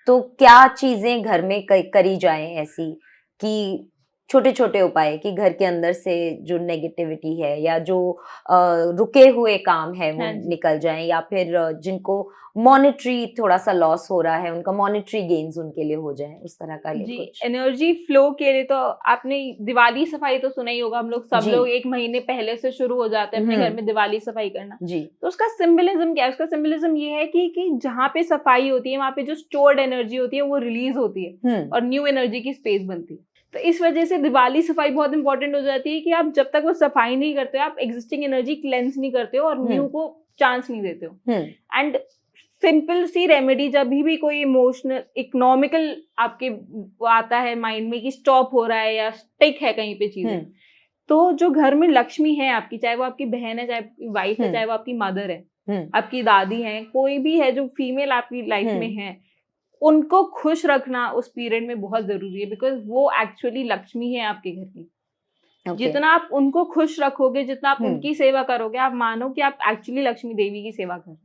तो क्या चीजें घर में करी जाएं ऐसी कि छोटे छोटे उपाय कि घर के अंदर से जो नेगेटिविटी है या जो रुके हुए काम है वो निकल जाएं, या फिर जिनको मॉनेटरी थोड़ा सा लॉस हो रहा है उनका मॉनेटरी गेन्स उनके लिए हो जाए, उस तरह का जी. कुछ एनर्जी फ्लो के लिए तो आपने दिवाली सफाई तो सुना ही होगा. हम लोग सब लोग 1 महीने पहले से शुरू हो जाते हैं अपने घर में दिवाली सफाई करना जी. तो उसका सिंबलिज्म क्या है? उसका सिंबलिज्म ये है कि जहाँ पे सफाई होती है वहाँ पे जो स्टोर्ड एनर्जी होती है वो रिलीज होती है और न्यू एनर्जी की स्पेस बनती है. तो इस वजह से दिवाली सफाई बहुत इंपॉर्टेंट हो जाती है कि आप जब तक वो सफाई नहीं करते हो, आप एग्जिस्टिंग एनर्जी क्लेंस नहीं करते हो और न्यू को चांस नहीं देते हो. एंड सिंपल सी रेमेडी, जब भी कोई इमोशनल इकोनॉमिकल आपके आता है माइंड में कि स्टॉप हो रहा है या स्टिक है कहीं पे चीजें, तो जो घर में लक्ष्मी है आपकी, चाहे वो आपकी बहन है, चाहे आपकी वाइफ है, चाहे वो आपकी मदर है, आपकी दादी है, कोई भी है जो फीमेल आपकी लाइफ में है, उनको खुश रखना उस पीरियड में बहुत जरूरी है. बिकॉज वो एक्चुअली लक्ष्मी है आपके घर की. जितना आप उनको खुश रखोगे, जितना आप उनकी सेवा करोगे, आप मानो कि आप एक्चुअली लक्ष्मी देवी की सेवा कर रहे हो.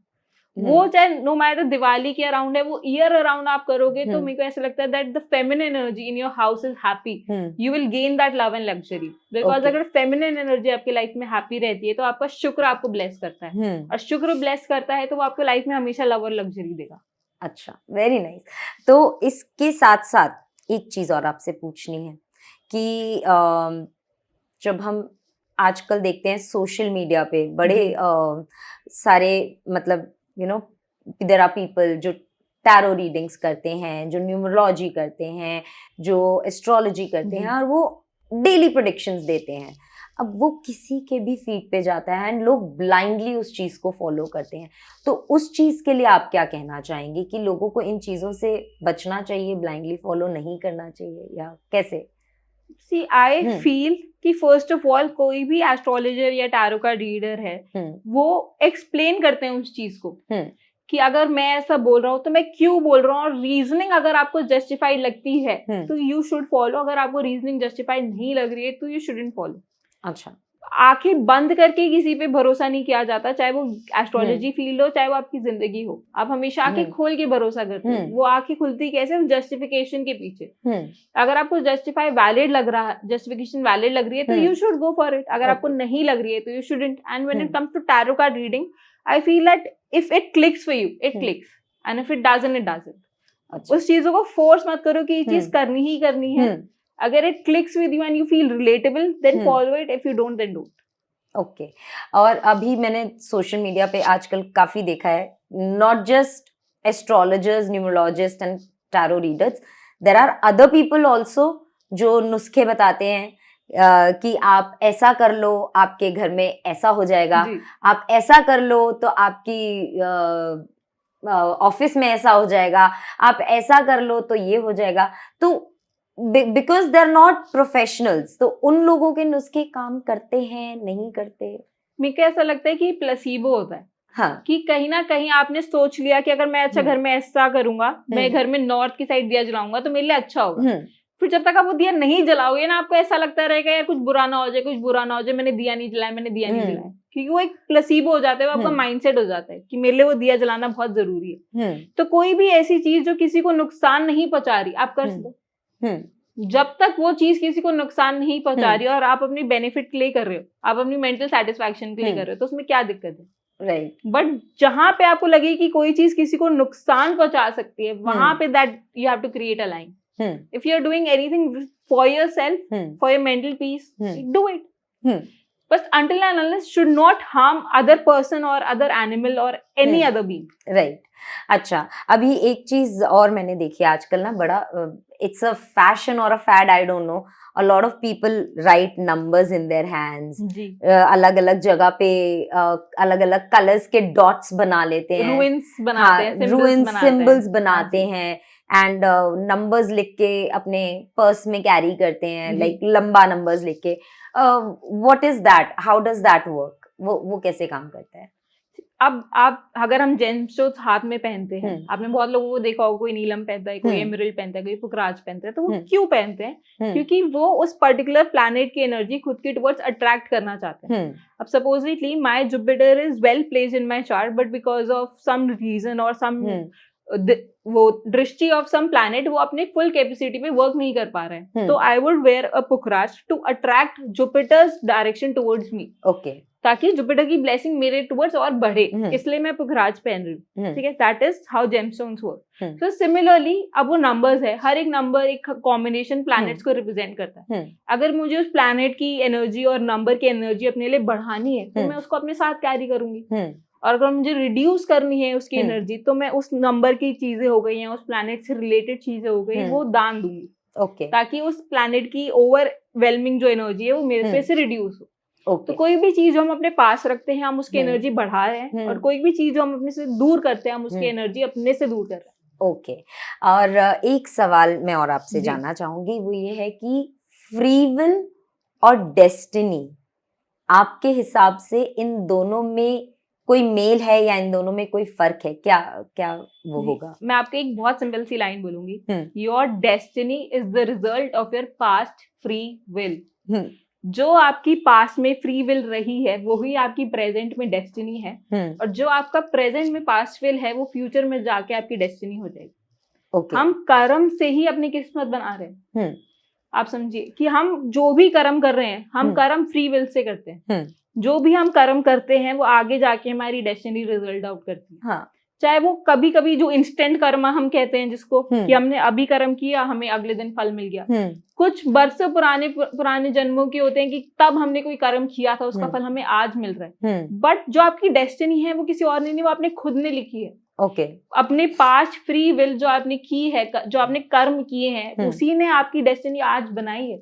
वो चाहे नो मैटर दिवाली के अराउंड है, वो ईयर अराउंड आप करोगे तो मेरे को ऐसा लगता है that the feminine energy in your house is happy. You will gain that love and luxury. Because अगर फेमिनिन एनर्जी आपकी लाइफ में हैप्पी रहती है तो आपका शुक्र आपको ब्लेस करता है, और शुक्र ब्लेस करता है तो वो आपको लाइफ में हमेशा लव और लग्जरी देगा. अच्छा, वेरी नाइस. तो इसके साथ साथ एक चीज और आपसे पूछनी है कि जब हम आजकल देखते हैं सोशल मीडिया पे बड़े सारे मतलब देयर आर पीपल जो टैरो रीडिंग्स करते हैं, जो न्यूमरोलॉजी करते हैं, जो एस्ट्रोलॉजी करते हैं, और वो डेली प्रेडिक्शंस देते हैं. अब वो किसी के भी फीड पे जाता है एंड लोग ब्लाइंडली उस चीज को फॉलो करते हैं. तो उस चीज के लिए आप क्या कहना चाहेंगे कि लोगों को इन चीजों से बचना चाहिए, ब्लाइंडली फॉलो नहीं करना चाहिए, या कैसे? सी आई फील कि फर्स्ट ऑफ ऑल कोई भी एस्ट्रोलॉजर या टैरो का रीडर है वो एक्सप्लेन करते हैं उस चीज को कि अगर मैं ऐसा बोल रहा हूँ तो मैं क्यों बोल रहा हूँ, और रीजनिंग अगर आपको जस्टिफाइड लगती है तो यू शुड फॉलो. अगर आपको रीजनिंग जस्टिफाइड नहीं लग रही है तो यू शुडंट फॉलो. अच्छा, आंखें बंद करके किसी पे भरोसा नहीं किया जाता, चाहे वो एस्ट्रोलॉजी फील्ड हो, चाहे वो आपकी जिंदगी हो. आप हमेशा आंखें खोल के भरोसा करते हो. वो आंखें खुलती कैसे? जस्टिफिकेशन के पीछे. अगर आपको जस्टिफिकेशन वैलिड लग रही है तो you should go for it. अगर आपको नहीं लग रही है तो you shouldn't. And when it comes to tarot card reading, I feel that if it clicks for you, it clicks, and if it doesn't, it doesn't. उस चीजों को फोर्स मत करो कि ये चीज करनी ही करनी है. अगर it clicks with you and you feel relatable, then follow it. If you don't, then don't. Okay. और अभी मैंने सोशल मीडिया पे आजकल काफी देखा है, not just astrologers, numerologist and tarot readers, there are other people also जो नुस्खे बताते हैं कि आप ऐसा कर लो आपके घर में ऐसा हो जाएगा, आप ऐसा कर लो तो आपकी ऑफिस में ऐसा हो जाएगा, आप ऐसा कर लो तो ये हो जाएगा. तो because they are not professionals, तो उन लोगों के नुस्खे काम करते हैं, नहीं करते? मेरे को ऐसा लगता है कि प्लेसिबो होता है. हाँ, कि कहीं ना कहीं आपने सोच लिया कि अगर मैं अच्छा घर में ऐसा करूंगा, मैं घर में नॉर्थ की साइड दिया जलाऊंगा तो मेरे लिए अच्छा होगा. फिर जब तक आप वो दिया नहीं जलाओगे ना, आपको ऐसा लगता रहेगा यार कुछ बुरा ना हो जाए, कुछ बुरा ना हो जाए, मैंने दिया नहीं जलाया, मैंने दिया नहीं जलाया, क्योंकि वो एक प्लेसिबो हो जाता है, वो आपका माइंडसेट हो जाता है कि मेरे लिए वो दिया जलाना बहुत जरूरी है। तो कोई भी ऐसी चीज जो किसी को नुकसान नहीं पहुंचा रही, आप कर दो। जब तक वो चीज किसी को नुकसान नहीं पहुंचा रही और आप अपनी बेनिफिट के लिए कर रहे हो, आप अपनी मेंटल सेटिस्फैक्शन के लिए कर रहे हो, तो उसमें क्या दिक्कत है? राइट। बट जहां पे आपको लगे कि कोई चीज किसी को नुकसान पहुंचा सकती है, वहां पे that you have to create a line. If you're doing anything for yourself, for your mental peace, do it. But until and unless should not harm other person or other animal or any other being. Right. अच्छा, अभी एक चीज और मैंने देखी आजकल ना, बड़ा it's a fashion or a fad, I don't know. A lot of people write numbers in their hands. अलग अलग जगह पे अलग अलग कलर्स के डॉट्स बना लेते हैं, ruins बनाते हैं, ruins symbols बनाते हैं, एंड नंबर्स लिख के अपने पर्स में कैरी करते हैं, लाइक लंबा नंबर्स लिख के. What is that? How does that work? वो कैसे काम करता है? अब आप अगर हम जेमस्टोन्स हाथ में पहनते हैं, आपने बहुत लोगों को देखा होगा, कोई नीलम पहनता है, कोई एमराल्ड पहनता है, कोई पुखराज पहनता है, तो वो क्यों पहनते हैं? क्योंकि वो उस पर्टिकुलर प्लैनेट की एनर्जी खुद की टुवर्ड्स अट्रैक्ट करना चाहते हैं. अब supposedly my Jupiter is well placed in my chart, but because of some reason और सम वो दृष्टि ऑफ सम प्लैनेट वो अपने फुल कैपेसिटी पे वर्क नहीं कर पा रहे हैं, तो I would wear a pukhraj to attract Jupiter's direction towards me. Okay, ताकि जुपिटर की ब्लेसिंग मेरे टुवर्ड्स और बढ़े, इसलिए मैं पुखराज पहन रही हूँ. ठीक है, that is how gemstones work. So similarly अब वो नंबर्स है, हर एक नंबर एक कॉम्बिनेशन प्लैनेट्स को रिप्रेजेंट करता है. अगर मुझे उस प्लैनेट की एनर्जी और नंबर की एनर्जी अपने लिए बढ़ानी है, तो मैं उसको अपने साथ कैरी करूंगी. और अगर मुझे रिड्यूस करनी है उसकी एनर्जी, तो मैं उस नंबर की चीजें हो गई या उस प्लैनेट से रिलेटेड चीजें हो गई, वो दान दूंगी. ओके, ताकि उस प्लैनेट की ओवरवेलमिंग जो एनर्जी है वो मेरे पे से रिड्यूस हो. तो कोई भी चीज जो हम अपने पास रखते हैं, हम उसकी एनर्जी बढ़ा रहे हैं, और कोई भी चीज जो हम अपने से दूर करते हैं, हम उसकी एनर्जी अपने से दूर कर रहे हैं. ओके, और एक सवाल मैं और आपसे जानना चाहूंगी, वो ये है कि फ्री विल और डेस्टिनी, आपके हिसाब से इन दोनों में कोई मेल है या इन दोनों में कोई फर्क है? क्या क्या वो होगा? मैं आपको एक बहुत सिंपल सी लाइन बोलूंगी, your destiny is the result of your past free will. जो आपकी पास्ट में फ्री विल रही है, वो ही आपकी प्रेजेंट में डेस्टिनी है. और जो आपका प्रेजेंट में पास्ट विल है, वो फ्यूचर में जाके आपकी डेस्टिनी हो जाएगी. हम कर्म से ही अपनी किस्मत बना रहे हैं. आप समझिए कि हम जो भी कर्म कर रहे हैं, हम कर्म फ्री विल से करते हैं. जो भी हम कर्म करते हैं, वो आगे जाके हमारी डेस्टिनी रिजल्ट आउट करती है. हाँ. चाहे वो कभी कभी जो इंस्टेंट कर्म हम कहते हैं जिसको, कि हमने अभी कर्म किया, हमें अगले दिन फल मिल गया. कुछ बरसों पुराने जन्मों के होते हैं कि तब हमने कोई कर्म किया था, उसका फल हमें आज मिल रहा है. बट जो आपकी डेस्टिनी है, वो किसी और ने नहीं, वो आपने खुद ने लिखी है. ओके, अपने पास्ट फ्री विल जो आपने की है, जो आपने कर्म किए हैं, उसी ने आपकी डेस्टिनी आज बनाई है.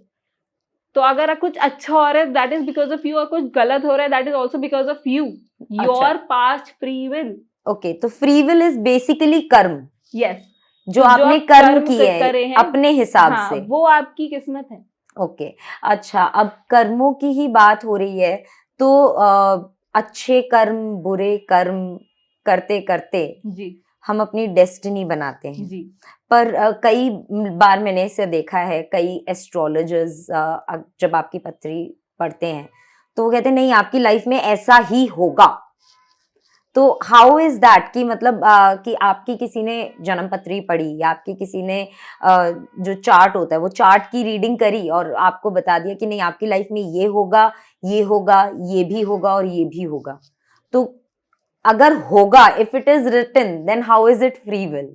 तो अगर कुछ अच्छा हो रहा है, that is because of you, और कुछ गलत हो रहा है, that is also because of you, your past free will. Okay, तो फ्री विल इज बेसिकली कर्म. यस, जो आपने कर्म किए हैं अपने हिसाब से, वो आपकी किस्मत है. ओके, अच्छा, अब कर्मों की ही बात हो रही है, तो अच्छे कर्म बुरे कर्म करते करते जी हम अपनी डेस्टिनी बनाते हैं जी. पर कई बार मैंने इसे देखा है, कई एस्ट्रोलॉजर्स जब आपकी पत्री पढ़ते हैं, तो वो कहते हैं नहीं, आपकी लाइफ में ऐसा ही होगा. तो हाउ इज दैट? कि मतलब कि आपकी किसी ने जन्म पत्री पढ़ी, या आपकी किसी ने जो चार्ट होता है, वो चार्ट की रीडिंग करी और आपको बता दिया कि नहीं, आपकी लाइफ में ये होगा, ये होगा, ये भी होगा और ये भी होगा. तो अगर होगा, if it is written, then how is it free will,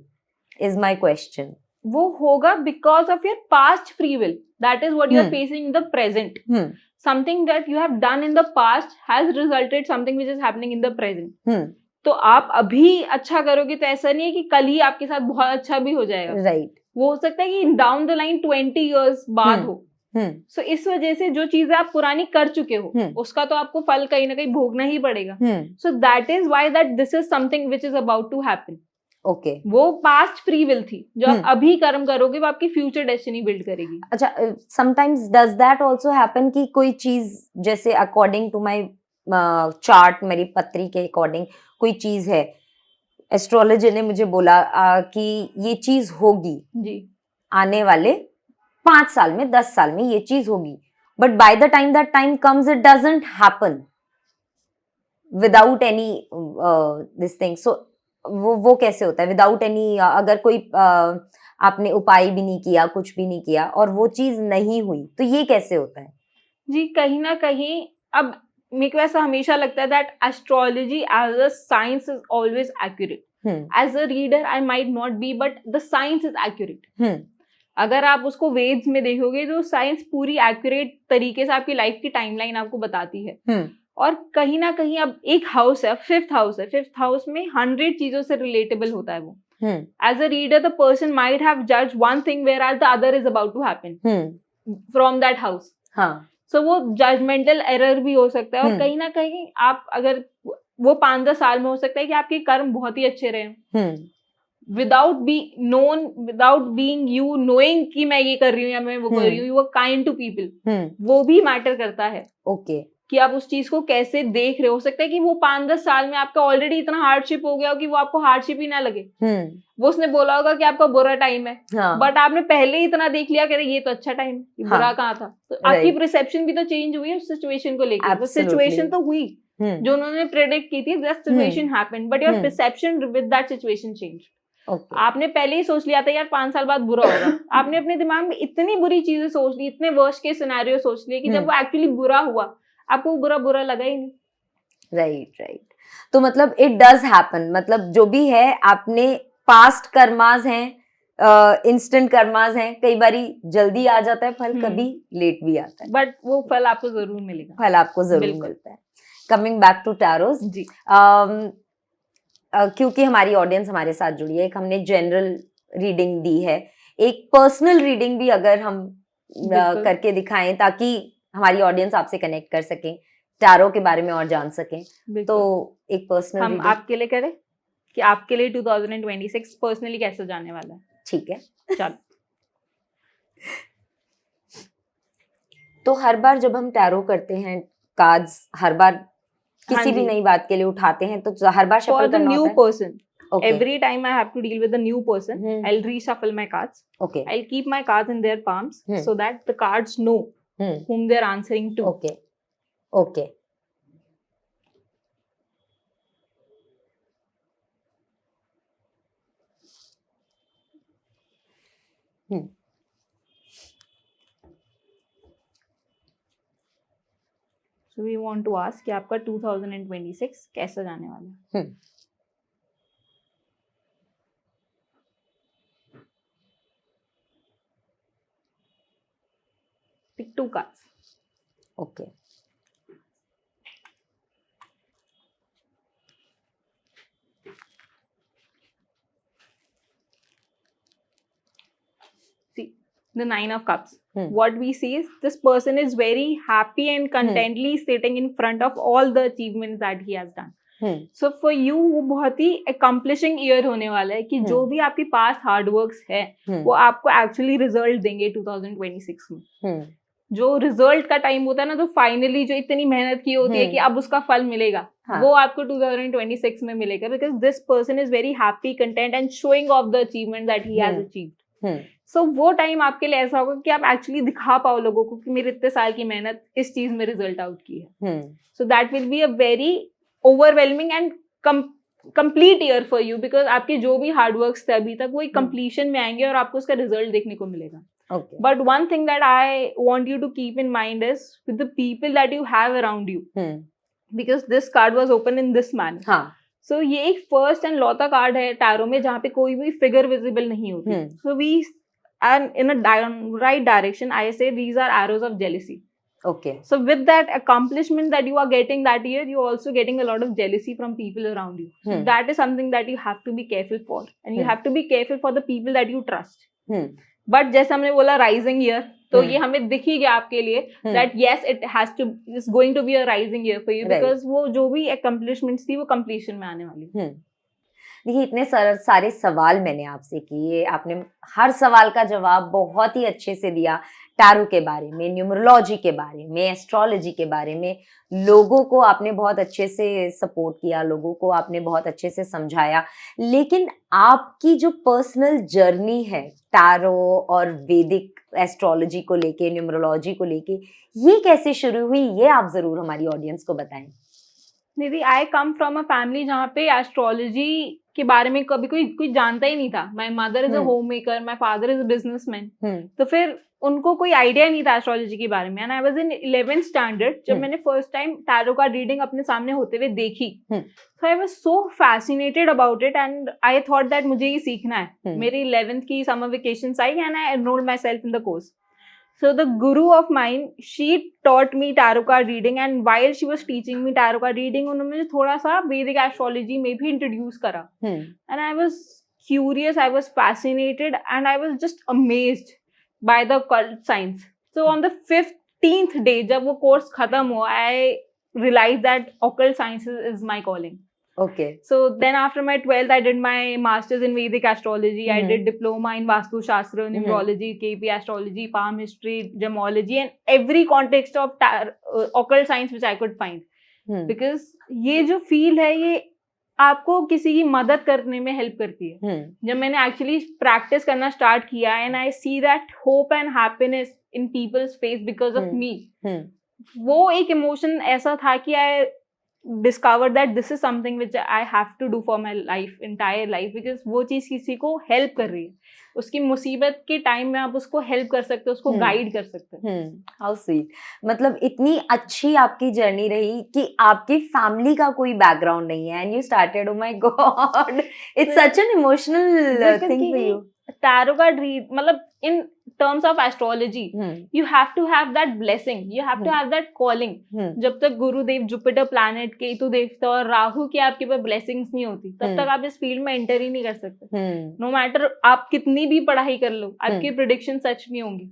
is my question. वो होगा because of your past free will. That is what you are facing in the present. Something that you have done in the past has resulted something which is happening in the present. तो आप अभी अच्छा करोगे, तो ऐसा नहीं है कि कल ही आपके साथ बहुत अच्छा भी हो जाएगा. राइट. वो हो सकता है कि डाउन द लाइन 20 years बाद हो. सो इस वजह से जो चीजें आप पुरानी कर चुके हो, उसका तो आपको फल कहीं ना कहीं भोगना ही पड़ेगा. So that is why that this is something which is about to happen. Okay, वो पास्ट फ्री विल थी. जो आप अभी कर्म करोगे, वो आपकी फ्यूचर डेस्टिनी बिल्ड करेगी. अच्छा, sometimes does that also happen कि कोई चीज, जैसे अकॉर्डिंग टू माय चार्ट, मेरी पत्री के अकॉर्डिंग कोई चीज है, एस्ट्रोलॉजर ने मुझे बोला कि ये चीज होगी जी आने वाले 5 साल में 10 साल में ये चीज होगी, but by the time that time comes it doesn't happen without any this thing. So वो कैसे होता है विदाउट एनी, अगर कोई आपने उपाय भी नहीं किया, कुछ भी नहीं किया और वो चीज नहीं हुई, तो ये कैसे होता है? जी, कहीं ना कहीं अब मेरे को ऐसा हमेशा लगता है that astrology as a science is always accurate. As a reader I might not be, but the science is accurate. अगर आप उसको वेद्स में देखोगे तो साइंस पूरी एक्यूरेट तरीके से आपकी लाइफ की टाइमलाइन आपको बताती है. और कहीं ना कहीं अब एक हाउस है, फिफ्थ हाउस में 100 चीजों से रिलेटेबल होता है वो. As a reader the person might have judged one thing whereas the other is about to happen from that house. So वो जजमेंटल एरर भी हो सकता है. और कहीं ना कहीं आप अगर वो 5-10 साल में हो सकता है कि आपके कर्म बहुत ही अच्छे रहे, विदाउट बीइंग यू नोइंग कि मैं ये कर रही हूँ या मैं वो कर रही हूँ. You are kind to people, वो भी मैटर करता है. ओके, कि आप उस चीज को कैसे देख रहे हो. सकता है कि वो 5-10 साल में आपका ऑलरेडी इतना हार्डशिप हो गया हो कि वो आपको हार्डशिप ही ना लगे. वो उसने बोला होगा कि आपका बुरा टाइम है, बट आपने पहले ही इतना देख लिया कि ये तो अच्छा टाइम है, बुरा कहाँ था. तो आपकी परसेप्शन भी तो चेंज हुई उस सिचुएशन को लेकर. वो सिचुएशन तो हुई जो उन्होंने प्रेडिक्ट की थी, that situation happened, but your perception with that situation change. आपने पहले ही सोच लिया था यार 5 साल बाद बुरा होगा. आपने अपने दिमाग में इतनी बुरी चीजें सोच ली, इतने वर्स्ट के सिनेरियो सोच लिए कि जब वो एक्चुअली बुरा हुआ आपको बुरा लगा ही नहीं. राइट. तो मतलब इट डज हैपन, मतलब जो भी है आपने पास्ट कर्मास हैं, इंस्टेंट कर्मास हैं, कई बारी जल्दी आ जाता है फल, कभी लेट भी आता है, बट वो फल आपको जरूर मिलेगा. फल आपको जरूर मिलता है. कमिंग बैक टू टैरोस जी, क्योंकि हमारी ऑडियंस हमारे साथ जुड़ी है, एक हमने जनरल रीडिंग दी है, एक पर्सनल रीडिंग भी अगर हम करके दिखाएं ताकि हमारी ऑडियंस आपसे कनेक्ट कर सके, टैरो के बारे में और जान सके, तो एक पर्सनल हम आपके लिए करें कि आपके लिए 2026 पर्सनली कैसे जाने वाला है. ठीक है, चलो. तो हर बार जब हम टैरो करते हैं कार्ड्स, हर बार किसी भी नई बात के लिए उठाते हैं, तो हर बार शफल करना न्यू होता है. Person. Every time I have to deal with a new person, I'll reshuffle my cards. Okay. I'll keep my cards in their palms so that the cards know whom they're answering to. Okay. So we want to ask कि आपका 2026 कैसा जाने वाला है. Pick 2 cards. Okay. See, the 9 of Cups. What we see is this person is very happy and contently sitting in front of all the achievements that he has done. So for you वो बहुत ही accomplishing year होने वाला है कि जो भी आपकी past hard works है वो आपको actually result देंगे 2026 में. जो रिजल्ट का टाइम होता है ना, तो फाइनली जो इतनी मेहनत की होती है कि अब उसका फल मिलेगा, वो आपको 2026 में मिलेगा. Because this person is very happy, content and showing off the achievement that he has achieved. So वो टाइम आपके लिए ऐसा होगा कि आप एक्चुअली दिखा पाओ लोगों को कि मेरे इतने साल की मेहनत इस चीज में रिजल्ट आउट की है. सो that will be a very overwhelming and complete year for you, because आपके जो भी हार्डवर्क्स थे अभी तक वो एक कंप्लीशन में आएंगे और आपको उसका रिजल्ट देखने को मिलेगा. Okay. But one thing that I want you to keep in mind is with the people that you have around you, because this card was open in this manner. So ये एक first and लौता card है tarot में जहाँ पे कोई भी figure visible नहीं होती. So we and in a right direction, I say these are arrows of jealousy. Okay. So with that accomplishment that you are getting that year, you are also getting a lot of jealousy from people around you. So that is something that you have to be careful for, and you have to be careful for the people that you trust. But जैसे हमने बोला rising year, तो ये हमें दिख ही गया आपके लिए that yes it has to is going to be a rising year for you, because वो जो भी अकम्प्लिशमेंट्स थी वो कंप्लीशन में आने वाली. देखिए, इतने सारे सवाल मैंने आपसे किए, आपने हर सवाल का जवाब बहुत ही अच्छे से दिया. टैरो के बारे में, न्यूमरोलॉजी के बारे में, एस्ट्रोलॉजी के बारे में, लोगों को आपने बहुत अच्छे से सपोर्ट किया, लोगों को आपने बहुत अच्छे से समझाया. लेकिन आपकी जो पर्सनल जर्नी है टैरो और वैदिक एस्ट्रोलॉजी को लेके, न्यूमरोलॉजी को लेके, ये कैसे शुरू हुई, ये आप जरूर हमारी ऑडियंस को बताएं। निधि, आई कम फ्रॉम अ फैमिली जहाँ पे एस्ट्रोलॉजी के बारे में कभी कोई जानता ही नहीं था। My mother is a home maker, my father is a businessman, तो फिर उनको कोई आइडिया नहीं था एस्ट्रोलॉजी के बारे में। And I was in 11th standard जब मैंने first time tarot card reading अपने सामने होते हुए देखी। So I was so fascinated about it and I thought that मुझे ये सीखना है। मेरी 11th की summer vacations I and I enrolled myself in the course. So the guru of mine, she taught me tarot card reading, and while she was teaching me tarot card reading, उन्होंने मुझे थोड़ा सा Vedic astrology में भी introduce करा. And I was curious, I was fascinated, and I was just amazed by the occult science. So on the 15th day, जब वो course खत्म हुआ, I realized that occult science is my calling. Okay. So then after my 12th, I did my master's in Vedic astrology. I did diploma in Vastu Shastra, numerology, KP astrology, palm history, gemology, and every context of occult science which I could find. Because ये जो field है, ये आपको किसी की मदद करने में help करती है. जब मैंने actually practice करना start किया, and I see that hope and happiness in people's face because of me. वो एक emotion ऐसा था कि I discovered that this is something which I have to do for my life, entire life, because वो चीज किसी को help कर रही है. उसकी मुसीबत के टाइम में आप उसको हेल्प कर सकते हो, उसको गाइड कर सकते हो. How sweet. मतलब इतनी अच्छी आपकी जर्नी रही कि आपकी फैमिली का कोई बैकग्राउंड नहीं है and you started. Oh my God, it's such an emotional thing for you. Tarot card read, मतलब in terms of astrology, you have to have that blessing, you have to have that calling. जब तक गुरुदेव, Jupiter planet, Ketu देवता और राहु की आपके पास blessings नहीं होती, तब तक आप इस फील्ड में एंटर ही नहीं कर सकते. नो मैटर आप कितनी भी पढ़ाई कर लो, आपकी प्रेडिक्शन सच नहीं होंगी.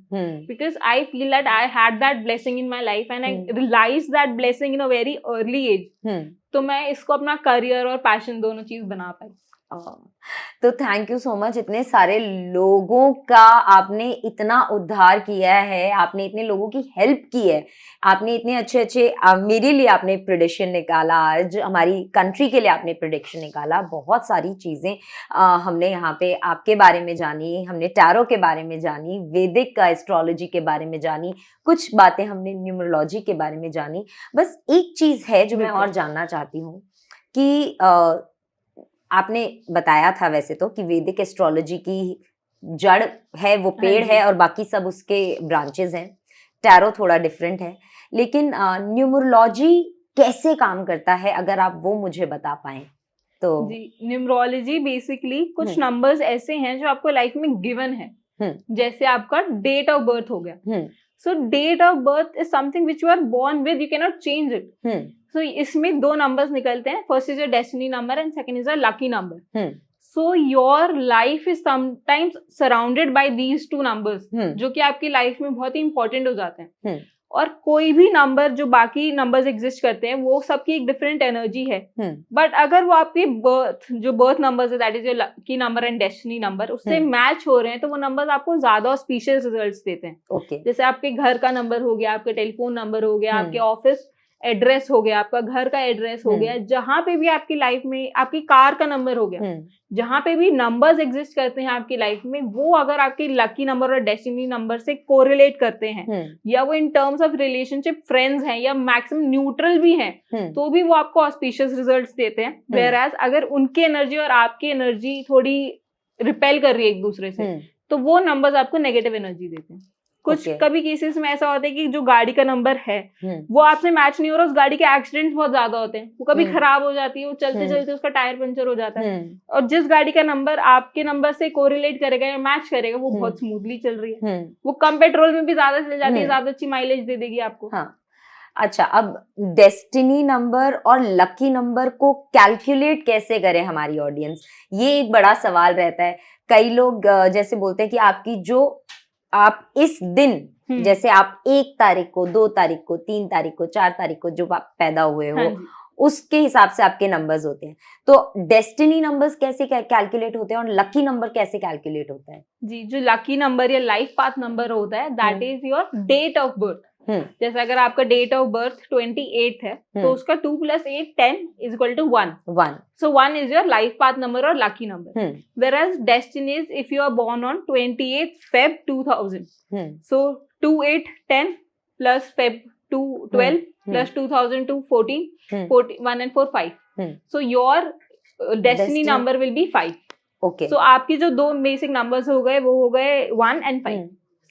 Because I feel that I had that blessing in my life and I realise that blessing in a very early age. तो मैं इसको अपना करियर और पैशन दोनों चीज बना पाई. तो थैंक यू सो मच. इतने सारे लोगों का आपने इतना उद्धार किया है, आपने इतने लोगों की हेल्प की है, आपने इतने अच्छे अच्छे, मेरे लिए आपने प्रेडिक्शन निकाला, आज हमारी कंट्री के लिए आपने प्रेडिक्शन निकाला. बहुत सारी चीज़ें हमने यहाँ पे आपके बारे में जानी, हमने टैरो के बारे में जानी, वैदिक एस्ट्रोलॉजी के बारे में जानी, कुछ बातें हमने न्यूमरोलॉजी के बारे में जानी. बस एक चीज़ है जो मैं और जानना चाहती हूँ कि आपने बताया था वैसे तो कि वैदिक एस्ट्रोलॉजी की जड़ है, वो पेड़ है और बाकी सब उसके ब्रांचेस हैं. टैरो थोड़ा डिफरेंट है, लेकिन न्यूमरोलॉजी कैसे काम करता है, अगर आप वो मुझे बता पाएं तो. जी, न्यूमरोलॉजी बेसिकली कुछ नंबर्स ऐसे हैं जो आपको लाइफ में गिवन है. जैसे आपका डेट ऑफ बर्थ हो गया. So date of birth is something which you are born with, you can not change it. So इसमें दो नंबर्स निकलते हैं. First is your destiny number and second is your lucky number. So your life is sometimes surrounded by these two numbers, जो कि आपकी life में बहुत ही important हो जाते हैं. और कोई भी नंबर जो बाकी नंबर्स एग्जिस्ट करते हैं, वो सबकी एक डिफरेंट एनर्जी है. बट अगर वो आपके बर्थ नंबर्स है, that is your lucky number and destiny number, उससे मैच हो रहे हैं, तो वो नंबर्स आपको ज्यादा ऑस्पिशियस रिजल्ट्स देते हैं. जैसे आपके घर का नंबर हो गया, आपके टेलीफोन नंबर हो गया, आपके ऑफिस एड्रेस हो गया, आपका घर का एड्रेस हो गया, जहां पे भी आपकी लाइफ में, आपकी कार का नंबर हो गया, जहां पे भी नंबर्स एग्जिस्ट करते हैं आपकी लाइफ में, वो अगर आपके लकी नंबर और डेस्टिनी नंबर से कोरिलेट करते हैं, या वो in terms of relationship friends हैं या मैक्सिमम न्यूट्रल भी हैं, तो भी वो आपको ऑस्पिशियस रिजल्ट्स देते हैं. वेयरएज अगर उनकी एनर्जी और आपकी एनर्जी थोड़ी रिपेल कर रही है एक दूसरे से, तो वो नंबर्स आपको नेगेटिव एनर्जी देते हैं. कुछ कभी केसेस में ऐसा होता है कि जो गाड़ी का नंबर है वो आपसे मैच नहीं हो रहा, उस गाड़ी के एक्सीडेंट्स बहुत ज्यादा होते हैं, वो कभी खराब हो जाती है, वो चलते चलते उसका टायर पंचर हो जाता है. और जिस गाड़ी का नंबर आपके नंबर से कोरिलेट करेगा या मैच करेगा, वो बहुत स्मूथली चल रही है, वो कम पेट्रोल में भी ज्यादा चल जाती है, ज्यादा अच्छी माइलेज दे देगी आपको. अच्छा, अब डेस्टिनी नंबर और लकी नंबर को कैलकुलेट कैसे करें हमारी ऑडियंस, ये एक बड़ा सवाल रहता है. कई लोग जैसे बोलते हैं कि आपकी जो आप इस दिन, जैसे आप 1 तारीख को, 2 तारीख को, 3 तारीख को, 4 तारीख को जो आप पैदा हुए हो, उसके हिसाब से आपके नंबर्स होते हैं. तो डेस्टिनी नंबर्स कैसे कैलकुलेट होते हैं और लकी नंबर कैसे कैलकुलेट होता है? जी, जो लकी नंबर या लाइफ पाथ नंबर होता है, that is your date of birth. जैसे अगर आपका डेट ऑफ बर्थ 28 है तो उसका 2 + 8 10 is equal to 1. So 1 is your life path number or lucky number. Whereas destiny is if you are born on 28th Feb 2000. So 2 8 10 plus Feb 2 12 plus 2002 14 1 and 4 5. So your destiny number will be 5. Okay. So आपके जो दो basic numbers हो गए वो हो गए 1 and 5,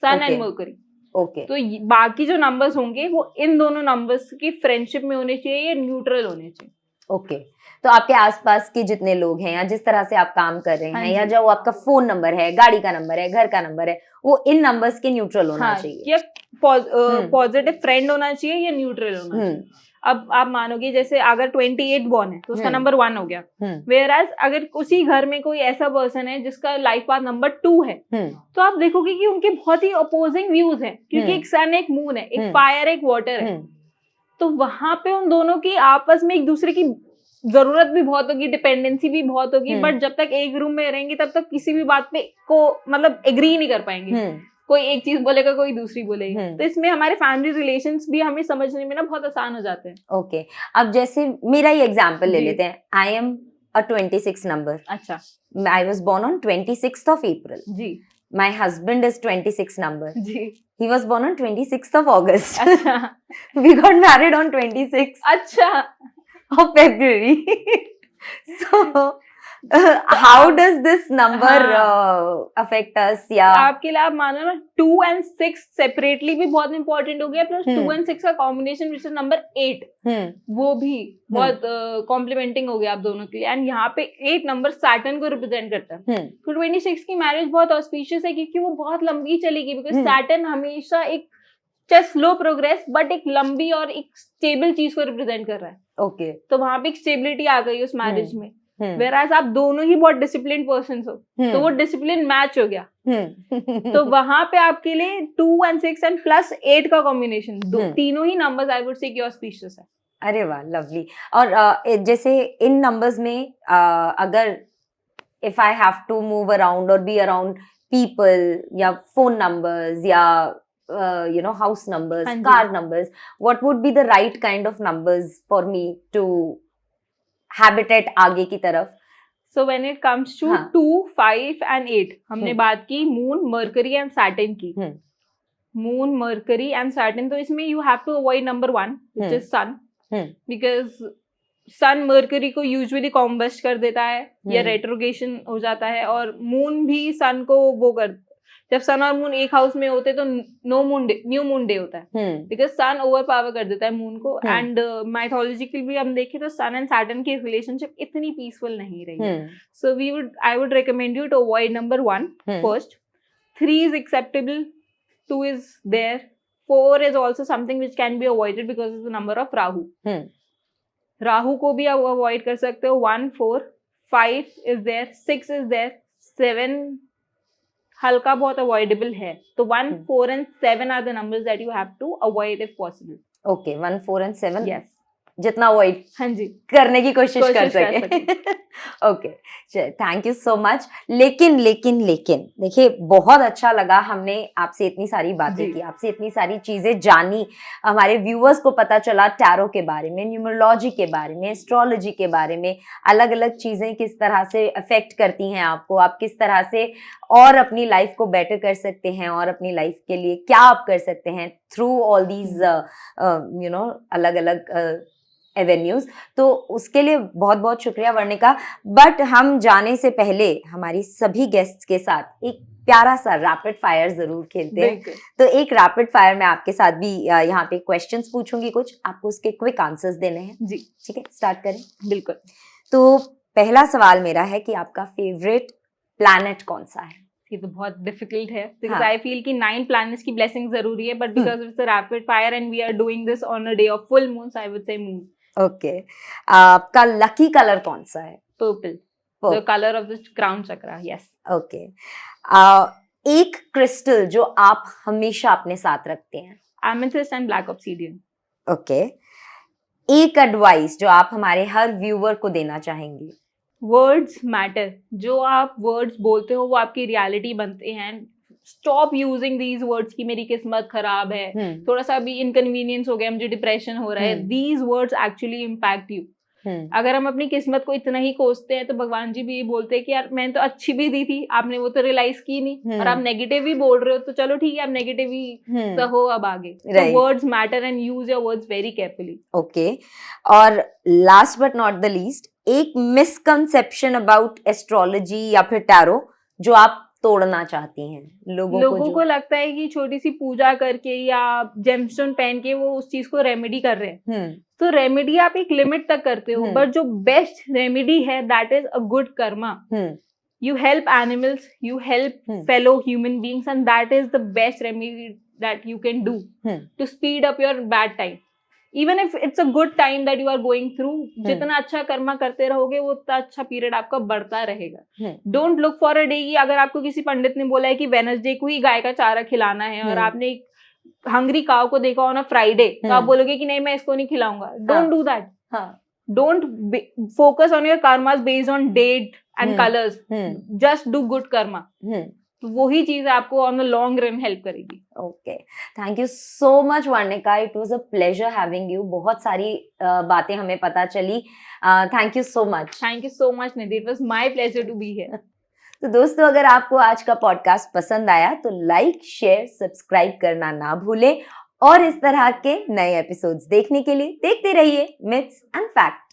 sun and Mercury. Okay. तो बाकी जो नंबर्स होंगे वो इन दोनों नंबर्स की फ्रेंडशिप में होने चाहिए या न्यूट्रल होने चाहिए. ओके. तो आपके आसपास के जितने लोग हैं या जिस तरह से आप काम कर रहे हैं या जो आपका फोन नंबर है, गाड़ी का नंबर है, घर का नंबर है, वो इन नंबर्स के न्यूट्रल होना चाहिए. या पॉजिटिव फ्रेंड होना चाहिए या न्यूट्रल होना चाहिए. अब आप मानोगे जैसे अगर 28 बॉर्न है तो उसका नंबर 1 हो गया. वेयरएज अगर उसी घर में कोई ऐसा पर्सन है जिसका लाइफ पाथ नंबर 2 है तो आप देखोगे कि उनके बहुत ही अपोजिंग व्यूज हैं, क्योंकि एक सन एक मून है, एक फायर एक वाटर है. तो वहां पे उन दोनों की आपस में एक दूसरे की जरूरत भी बहुत होगी, डिपेंडेंसी भी बहुत होगी. बट जब तक एक रूम में रहेंगे तब तक किसी भी बात पे को मतलब एग्री नहीं कर पाएंगे. कोई एक चीज बोलेगा, कोई दूसरी बोलेगी. तो इसमें हमारे फैमिली रिलेशंस भी हमें समझने में ना बहुत आसान हो जाते हैं. ओके. अब जैसे मेरा ही एग्जांपल ले लेते हैं. I am a 26 number. अच्छा. I was born on 26th of April. जी. My husband is 26 number. जी. He was born on 26th of August. अच्छा. We got married on 26th अच्छा. of February. So how does this number affect us? या आपके लिए आप मानो ना 2 and 6 सेपरेटली भी बहुत इंपॉर्टेंट हो गया, प्लस 2 and 6 का कॉम्बिनेशन विच इज नंबर 8 वो भी बहुत कॉम्प्लीमेंटिंग हो गया आप दोनों के लिए. एंड यहाँ पे 8 नंबर सैटर्न को रिप्रेजेंट करता है. तो 26 की मैरिज बहुत ऑस्पिशियस है क्योंकि वो बहुत लंबी चलेगी, बिकॉज सैटर्न हमेशा एक स्लो प्रोग्रेस बट एक लंबी और एक स्टेबल चीज को रिप्रेजेंट कर रहा है. ओके. तो वहां पे एक स्टेबिलिटी आ गई उस मैरिज में. Whereas आप दोनों ही बहुत डिसिप्लिन पर्सन हो तो वो डिसिप्लिन मैच हो गया. तो वहां पे आपके लिए 2 and 6 and plus 8 का कॉम्बिनेशन तीनों ही नंबर्स आई वुड से कि ऑस्पिशियस है. अरे वाह, लवली. और जैसे इन नंबर्स में अगर if I have to move around और बी अराउंड पीपल या फोन नंबर्स या house numbers, car numbers, what would be the right kind of numbers for me to habitat आगे की तरफ? So when it comes to 2, 5 and 8 हमने बात की moon, mercury and Saturn की. Moon, mercury and Saturn. तो इसमें you have to avoid number 1 which is sun, because sun Mercury को यूजुअली कॉम्बस्ट कर देता है या रेट्रोगेशन हो जाता है. और मून भी सन को वो कर, जब सन और मून एक हाउस में होते तो न्यू मून डे होता है, बिकॉज सन ओवर पावर कर देता है मून को. एंड माइथोलॉजिकल भी हम देखें तो सन एंड सैटर्न की रिलेशनशिप इतनी पीसफुल नहीं रही. So I would recommend you to avoid number 1 first. 3 is acceptable, 2 is there, 4 is also something which can be avoided because of the number of Rahu. Rahu को भी आप avoid कर सकते हो. 1, 4, 5 is there, 6 is there, 7 हल्का बहुत avoidable है. तो 1, 4 and 7 are the numbers that you have to avoid if possible. Okay, 1, 4 and 7. Yes. जितना अवॉइड हाँ जी करने की कोशिश कर सके. Okay, thank you so much. लेकिन देखिए, बहुत अच्छा लगा. हमने आपसे इतनी सारी बातें की, आपसे इतनी सारी चीजें जानी, हमारे व्यूअर्स को पता चला टैरो के बारे में, न्यूमरोलॉजी के बारे में, एस्ट्रोलॉजी के बारे में, अलग अलग चीजें किस तरह से अफेक्ट करती हैं आपको, आप किस तरह से और अपनी लाइफ को बेटर कर सकते हैं और अपनी लाइफ के लिए क्या आप कर सकते हैं थ्रू ऑल दीज अलग अलग एवेन्यूज. तो उसके लिए बहुत बहुत शुक्रिया वर्णिका. बट हम जाने से पहले हमारी सभी गेस्ट्स के साथ एक प्यारा सा रैपिड फायर जरूर खेलते हैं. तो एक रैपिड फायर में आपके साथ भी यहाँ पे क्वेश्चंस पूछूंगी, कुछ आपको उसके क्विक आंसर्स देने हैं. जी ठीक है, स्टार्ट करें. बिल्कुल. तो पहला सवाल मेरा है कि आपका फेवरेट प्लैनेट कौन सा है? ये तो बहुत डिफिकल्ट है बिकॉज आई फील कि 9 प्लैनेट्स की ब्लेसिंग जरूरी है, but because it's a rapid fire and we are doing this on a day of full moon, so I would say moon. Okay. आपका लकी कलर कौन सा है? Purple, the colour of the crown chakra. Yes. Okay. एक crystal जो आप हमेशा अपने साथ रखते हैं? Amethyst and black obsidian. Okay. एक एडवाइस जो आप हमारे हर व्यूअर को देना चाहेंगे? Words matter. जो आप वर्ड्स बोलते हो वो आपकी रियलिटी बनते हैं. स्टॉप यूजिंग दीज वर्ड्स कि मेरी किस्मत खराब है, थोड़ा सा अभी इनकन्वीनियंस हो गया, मुझे डिप्रेशन हो रहा है, these words actually impact you. अगर हम अपनी किस्मत को इतना ही कोसते हैं तो भगवान जी भी ये बोलते हैं कि यार मैंने तो अच्छी भी दी थी, आपने वो तो रियलाइज की नहीं, और आप नेगेटिव ही बोल रहे हो, तो चलो ठीक है आप नेगेटिव ही सहो अब आगे। तो words matter and use your words very carefully. Okay, और last but not the least, एक मिसकंसेप्शन अबाउट एस्ट्रोलॉजी या फिर टैरो जो आप तोड़ना चाहती हैं लोगों को लगता है कि छोटी सी पूजा करके या जेमस्टोन पहन के वो उस चीज को रेमेडी कर रहे हैं। तो रेमेडी आप एक लिमिट तक करते हो, बट जो बेस्ट रेमेडी है that is a good karma. You help animals, you help fellow human beings, and that is the best remedy that you can do to speed up your bad time. Even if it's a good time that you are going through, जितना अच्छा कर्मा करते रहोगे वो उतना अच्छा period आपका बढ़ता रहेगा। Don't look for a day कि अगर आपको किसी पंडित ने बोला है कि वेडनेसडे को ही गाय का चारा खिलाना है और आपने एक हंग्री काव को देखा ऑन अ फ्राइडे, तो आप बोलोगे कि नहीं मैं इसको नहीं खिलाऊंगा। Don't do that. Don't focus on your karmas based on date and colours, just do good karma. तो वही चीज आपको on the long run help करेगी। Okay, thank you so much Varnika, it was a pleasure having you. बहुत सारी बातें हमें पता चली। Thank you so much. Thank you so much Nidhi, it was my pleasure to be here. तो दोस्तों, अगर आपको आज का पॉडकास्ट पसंद आया तो लाइक, शेयर, सब्सक्राइब करना ना भूलें, और इस तरह के नए एपिसोड्स देखने के लिए देखते रहिए मिथ्स एंड फैक्ट्स।